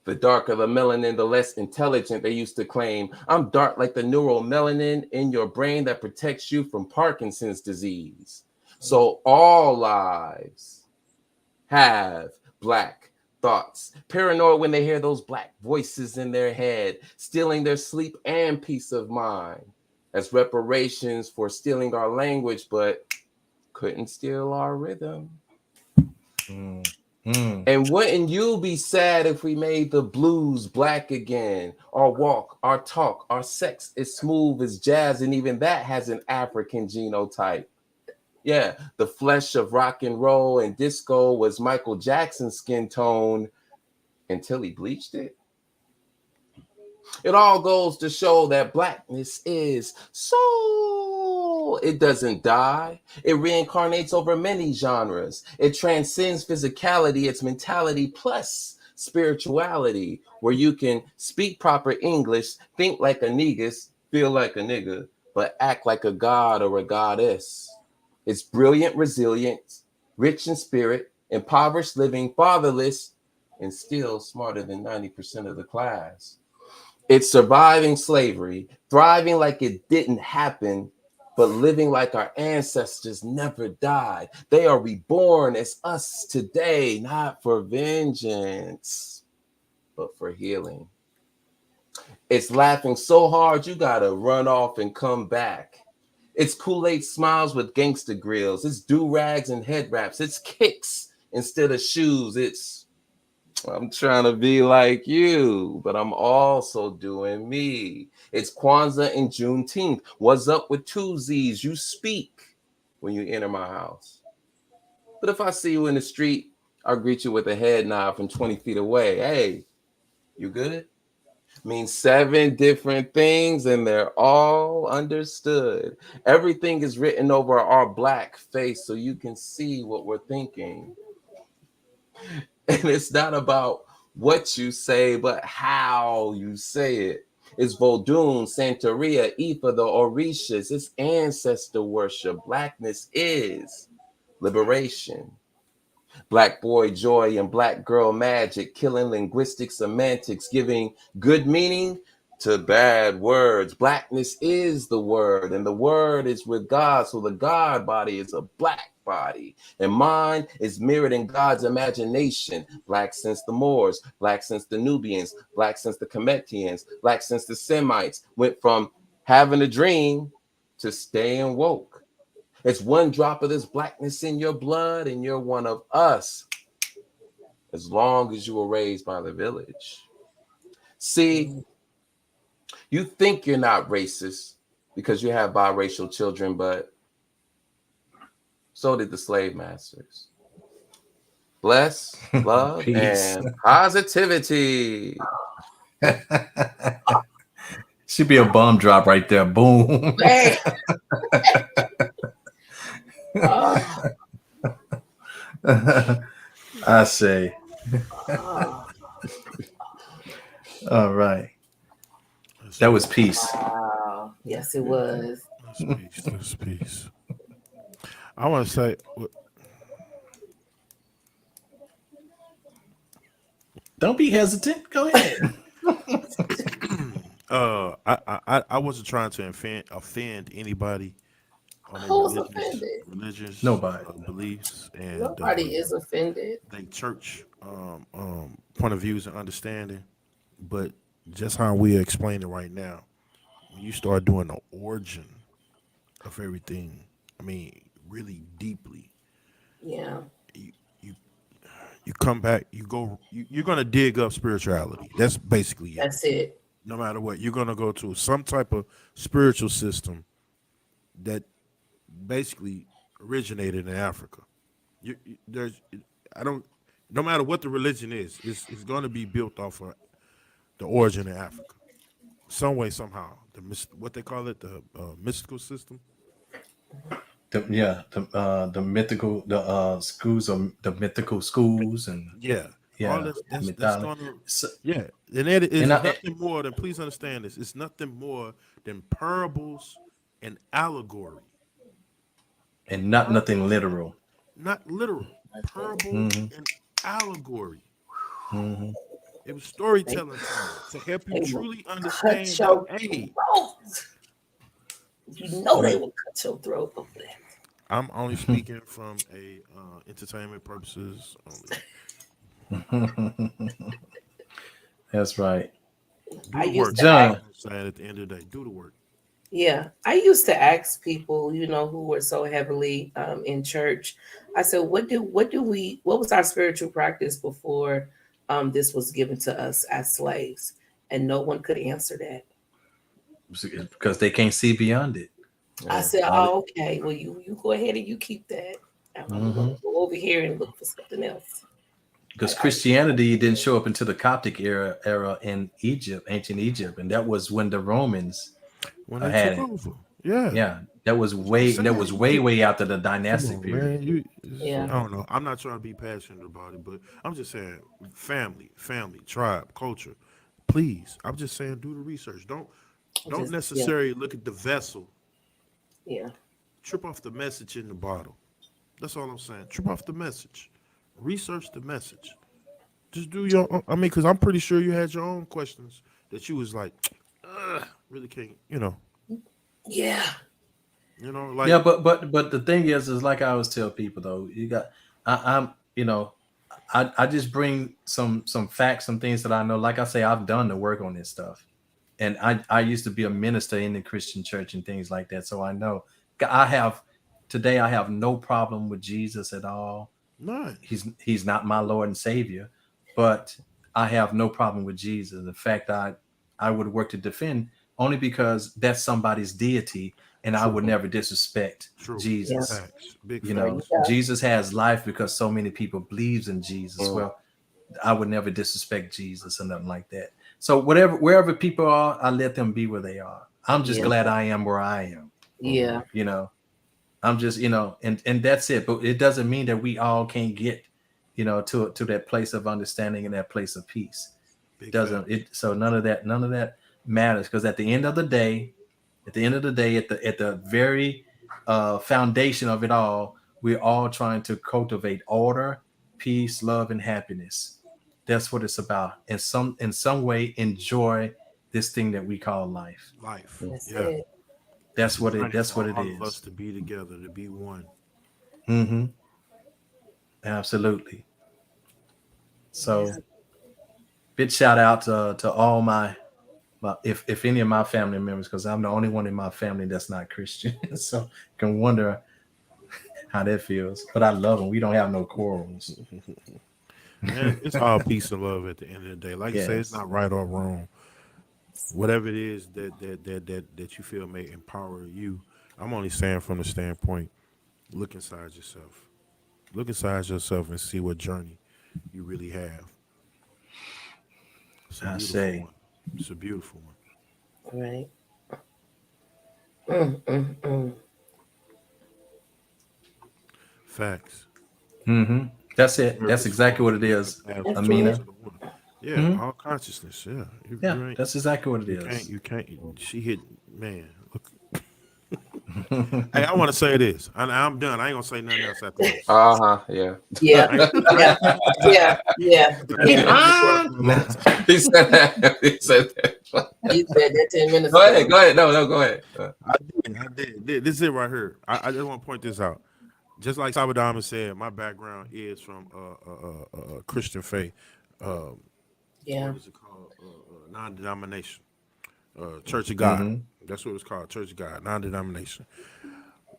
The darker the melanin, the less intelligent, they used to claim. I'm dark like the neural melanin in your brain that protects you from Parkinson's disease. So all lives have black thoughts. Paranoid when they hear those black voices in their head, stealing their sleep and peace of mind as reparations for stealing our language, but couldn't steal our rhythm. Mm. Mm. And wouldn't you be sad if we made the blues black again? Our walk, our talk, our sex is smooth as jazz, and even that has an African genotype. Yeah, the flesh of rock and roll and disco was Michael Jackson's skin tone until he bleached it. It all goes to show that blackness is soul. It doesn't die. It reincarnates over many genres. It transcends physicality, its mentality plus spirituality, where you can speak proper English, think like a negus, feel like a nigga, but act like a god or a goddess. It's brilliant, resilient, rich in spirit, impoverished living, fatherless, and still smarter than 90% of the class. It's surviving slavery, thriving like it didn't happen, but living like our ancestors never died. They are reborn as us today, not for vengeance, but for healing. It's laughing so hard you gotta run off and come back. It's Kool-Aid smiles with gangster grills. It's do-rags and head wraps. It's kicks instead of shoes. I'm trying to be like you, but I'm also doing me. It's Kwanzaa and Juneteenth. What's up with two Z's? You speak when you enter my house. But if I see you in the street, I'll greet you with a head nod from 20 feet away. Hey, you good? Means 7 different things and they're all understood. Everything is written over our black face so you can see what we're thinking. And it's not about what you say, but how you say it. It's Vodun, Santeria, Ifa, the Orishas. It's ancestor worship. Blackness is liberation. Black boy joy and black girl magic, killing linguistic semantics, giving good meaning to bad words. Blackness is the word, and the word is with God. So the God body is a black body, and mine is mirrored in God's imagination. Black since the Moors, black since the Nubians, black since the Cometians, black since the Semites went from having a dream to staying woke. It's one drop of this blackness in your blood, and you're one of us as long as you were raised by the village. See, you think you're not racist because you have biracial children, but so did the slave masters. Bless, love, Peace. and positivity. Should be a bomb drop right there. Boom. Man. Oh, I say. oh, All right. That's That was peace. wow. Yes, it was. peace. That's peace. I want to say, Don't be hesitant. Go ahead. I wasn't trying to offend anybody on their Who's offended? religious Nobody. beliefs and Nobody is offended. they church point of views and understanding. But just how we explain it right now, when you start doing the origin of everything, I mean, really deeply, Yeah, you you, you come back, you're gonna dig up spirituality. That's basically it. that's it. No matter what, you're gonna go to some type of spiritual system that basically originated in Africa. There's, I don't, no matter what the religion is, it's going to be built off of the origin in Africa, some way, somehow. What they call it, the mystical system. The mythical the schools of the mythical schools and Yeah, All Yeah, that's mythology. gonna, So, yeah, and it and is I, nothing more than, please understand this. It's nothing more than parables and allegory. and not nothing Parables, literal. not literal. Parable Hmm. and allegory. Hmm. It was They, storytelling time to help you they will truly cut understand that. your Hey, throat. You know they Right. will cut your throat over that. I'm only speaking from a entertainment purposes only. That's right. Do I the used work. to That's ask, all John. I'm saying. At the end of the day, do the work. yeah, I used to ask people, who were so heavily in church. I said, what was our spiritual practice before this was given to us as slaves? And no one could answer that. Because they can't see beyond it. I Yeah. said, All it, oh, okay, well, you go ahead and you keep that. I'm going hmm to go over here and look for something else. Because I Christianity didn't show up until the Coptic era in Egypt, ancient Egypt, and that was when the Romans When they had took it. over, yeah. Yeah, That's what I'm that saying. was way, way after the Come dynastic on, period. man. Yeah, I don't know. I'm not trying to be passionate about it, but I'm just saying, family, tribe, culture. Please, I'm just saying, do the research. Don't just yeah, necessarily look at the vessel. yeah, Trip off the message in the bottle. That's all I'm saying. Trip off the message. Research the message. Just do your. I mean, because I'm pretty sure you had your own questions that you was like, really can't. yeah, Yeah, Like, but the thing is like I always tell people though, I'm I just bring some facts, some things that I know. Like I say, I've done the work on this stuff, and I used to be a minister in the Christian church and things like that, so I know. I have today I have no problem with Jesus at all. none. He's not my Lord and Savior, but I have no problem with Jesus. In fact, I would work to defend only because that's somebody's deity, and I would True. never disrespect True. yeah. Jesus. Facts. Big You There know, you facts. go. Jesus has life because so many people believes in Jesus. Mm. Well, I would never disrespect Jesus or nothing like that. So wherever people are, I let them be where they are. I'm just Yeah, glad I am where I am. yeah, You know, I'm just, and that's it. But it doesn't mean that we all can't get, to that place of understanding and that place of peace. Big Doesn't facts. it? So none of that matters because at the end of the day, at the very foundation of it all, we're all trying to cultivate order, peace, love, and happiness. That's what it's about. In some way, enjoy this thing that we call life. Life. Mm. that's Yeah. it. It's That's a what it. journey That's what for it all of us is. to be together, to be one. Mm-hmm. Absolutely. Yeah, So, big shout out to all if any of my family members, because I'm the only one in my family that's not Christian. So, you can wonder how that feels. But I love them. We don't have no quarrels. Man, it's all peace and love at the end of the day. Like you say, it's Yes. not right or wrong. Whatever it is that you feel may empower you. I'm only saying from the standpoint, look inside yourself. Look inside yourself and see what journey you really have. It's a I beautiful say. one. It's a beautiful one. right. Mm. Facts. Mm-hmm. That's The it. earth That's is exactly flowing what it from different is, paths That's flowing it. Amina. to the water. Yeah, Hmm. all consciousness. Yeah, Yeah, you ain't. that's exactly what it You can't. is. You can't. She hit. Man, look. Hey, I want to say this. I'm done. I ain't gonna say nothing else after this. Uh-huh. Yeah. Yeah, I ain't, yeah, yeah, yeah. I ain't had this word Ah, for a nah. long time. He said that. He said that. He said that 10 minutes Go ahead. ago. Go ahead. No, no, go ahead. I did. This is it right here. I just want to point this out. Just like Sabadama said, my background is from Christian faith. Um, Yeah, what is it called? Non-denomination. Church of God. Mm-hmm. That's what it's called. Church of God. Non-denomination.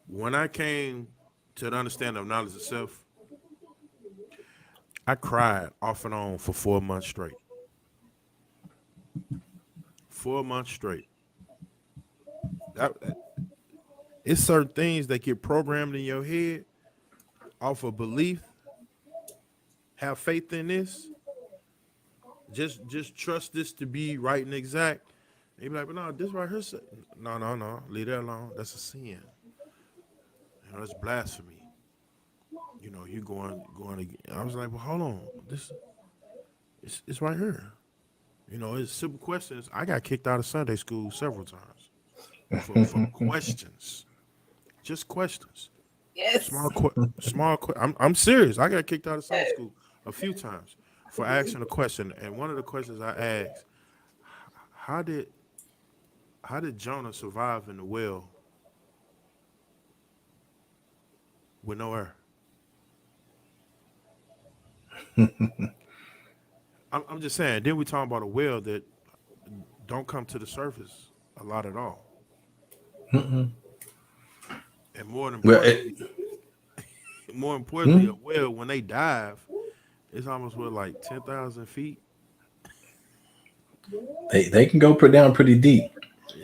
When I came to the understanding of knowledge of self, I cried off and on for 4 months straight. 4 months straight. That it's certain things that get programmed in your head off of belief. Have faith in this. Just trust this to be right and exact. And you be like, but no, this right here. No, no, no. Leave that alone. That's a sin. It's blasphemy. You going. I was like, well, hold on. It's right here. You know, it's simple questions. I got kicked out of Sunday school several times for questions, just questions. Yes. I'm serious. I got kicked out of Sunday school a few times for asking a question, and one of the questions I asked, how did how did Jonah survive in the well with no air? I'm just saying. Then we talking about a well that don't come to the surface a lot at all, and Well, more importantly, hmm? a well when they dive, it's almost what like 10,000 feet. They can go put down pretty deep.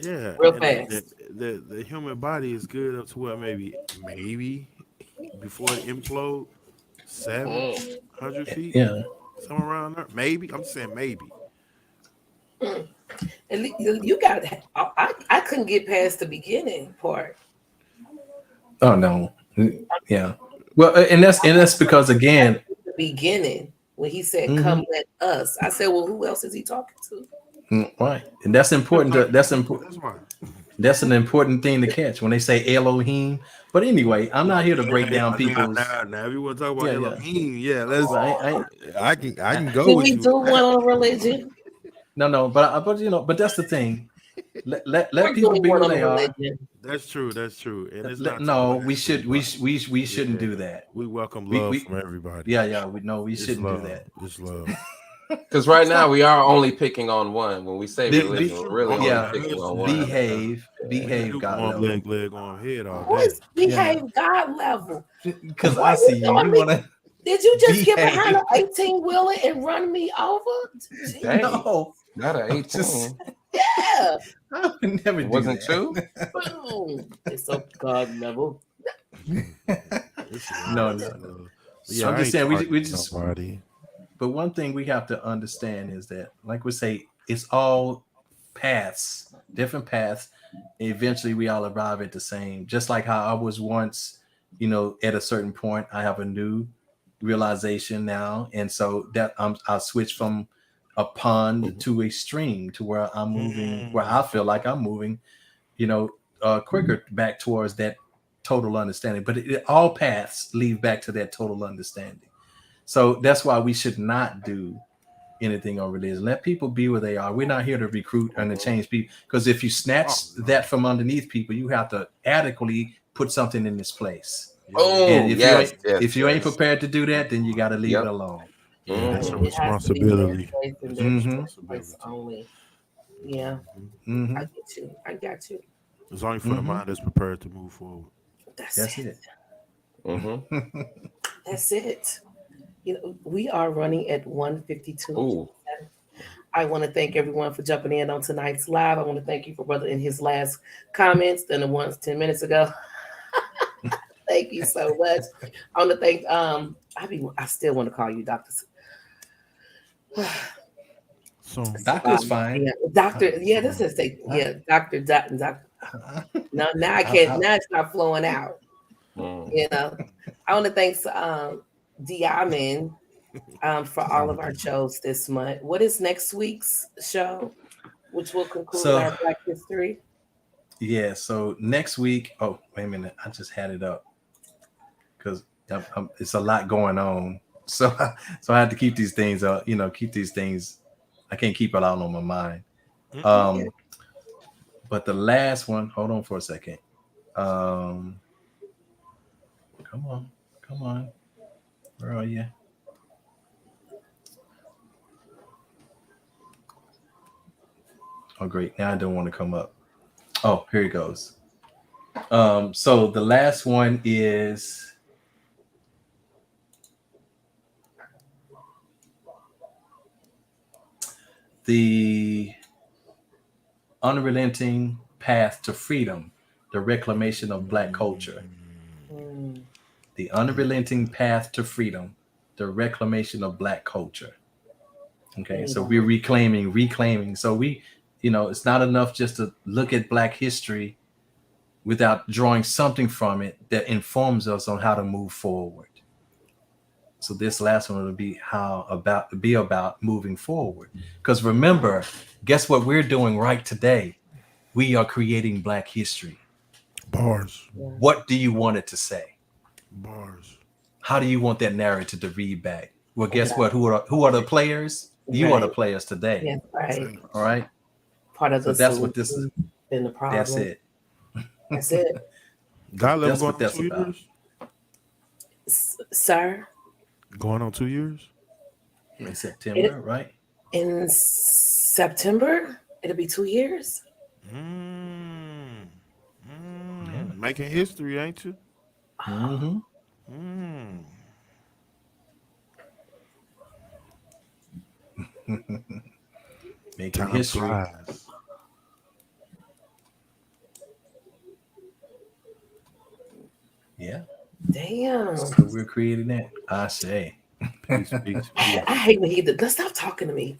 Yeah, Real and fast. the human body is good up to what maybe before it implode seven Mm. hundred feet, Yeah. somewhere around there. Maybe I'm saying maybe. And you got. I couldn't get past the beginning part. Oh no. Yeah. Well, and that's because again, The beginning when he said, hmm, "Come, let us." I said, "Well, who else is he talking to?" right, and that's important. That's important. That's why. That's an important thing to catch when they say Elohim. But anyway, I'm not here to break down people's. Now, if you want to talk about Yeah, yeah. Elohim, yeah, let's. Well, I can go Can with we you. do one on religion? no, but that's the thing. Let We're people doing be one who on they are. religion. That's true. That's true, and it's not to No, we blast should we anybody. sh- we shouldn't Yeah, do that. we welcome We love we from everybody. yeah, we know we It's shouldn't do love. that. It's love. Because right now Stop. we are only picking on one. When we say Be, religion, That's we're true. really Oh only yeah, yeah, picking on one. we can behave, do God arm level. leg on head all Who day. is Yeah, behave God level? because Why I are you see you. doing You me? want to Did you just get behind behave? an 18 wheeler and run me over? Gee, Dang, No, not an I'm just. 18. yeah. I would never It do wasn't that. two? Boom. It's a God level. It's love. No, It's no, no. love. But I'm yeah, I just ain't saying we targeting just. nobody. But one thing we have to understand is that, like we say, it's all paths, different paths. Eventually, we all arrive at the same. Just like how I was once, at a certain point, I have a new realization now, and so that I switch from a pond Mhm. to a stream to where I'm moving, where Mm. I feel like I'm moving, quicker back towards that total understanding. But all paths lead back to that total understanding. So that's why we should not do anything on religion. Let people be where they are. We're not here to recruit and to Mhm. change people. Because if you Oh snatch no. that from underneath people, you have to adequately put something in its place. Yeah, yeah, And Oh, if you ain't yes, yes, if you ain't yes. prepared to do that, then you got to leave it Yep. alone. yeah. That's a Hmm. It has to be in its responsibility. place and It's a there's Mm-hmm. place responsibility. only. Yeah, I Mm-hmm. get you. I got you. It's only for the Mm-hmm. mind that's prepared to move forward. That's That's it. it. Hmm. That's it. We are running at 1:52. Ooh. I want to thank everyone for jumping in on tonight's live. I want to thank you for brother in his last comments than the ones 10 minutes ago. Thank you so much. I want to thank I still want to call you Dr. So Doctor's fine. Yeah, Doctor. Yeah, this so is say I, yeah, Doctor. Doctor. I, No, now I can't. I, Now it's not flowing out. Mm. You know, I want to thank Diamond for all of our shows this month. What is next week's show, which will conclude with so our Black History? yeah. So next week. Oh, wait a minute. I just had it up because it's a lot going on. So so I had to keep these things. Keep these things. I can't keep it out on my mind. Okay. Um, but the last one. Hold on for a second. Um, come on. Where are you? Oh, great. Now I don't want to come up. Oh, here it goes. So the last one is the unrelenting path to freedom, the reclamation of Black culture. Mm. The unrelenting path to freedom, the reclamation of Black culture. Okay, so we're reclaiming. So it's not enough just to look at Black history without drawing something from it that informs us on how to move forward. So this last one will be about moving forward. Because remember, guess what we're doing right today? We are creating Black history. Bars. What do you want it to say? Bars. How do you want that narrative to read back? Well, guess what? Who are the players? You are the Right. players today. Yeah, right. All right. Part of So the that's what this is. solution than the problem. That's it. That's it. God level That's going what on that's 2 about. years? Sir, Going on 2 years? In September, right? in September, it'll be 2 years. Making history, ain't you? Mm-hmm. Making Time history. flies. Yeah. Damn. So we're creating that. I say. Peace, peace, peace. I hate when he does. Let's stop talking to me.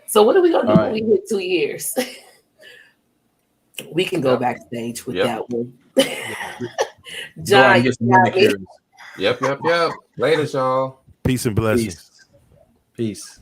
So what are we gonna do when we hit 2 years? We can go backstage with that one. John, Get some manicures. Yep. Later, y'all. Peace and blessings. Peace.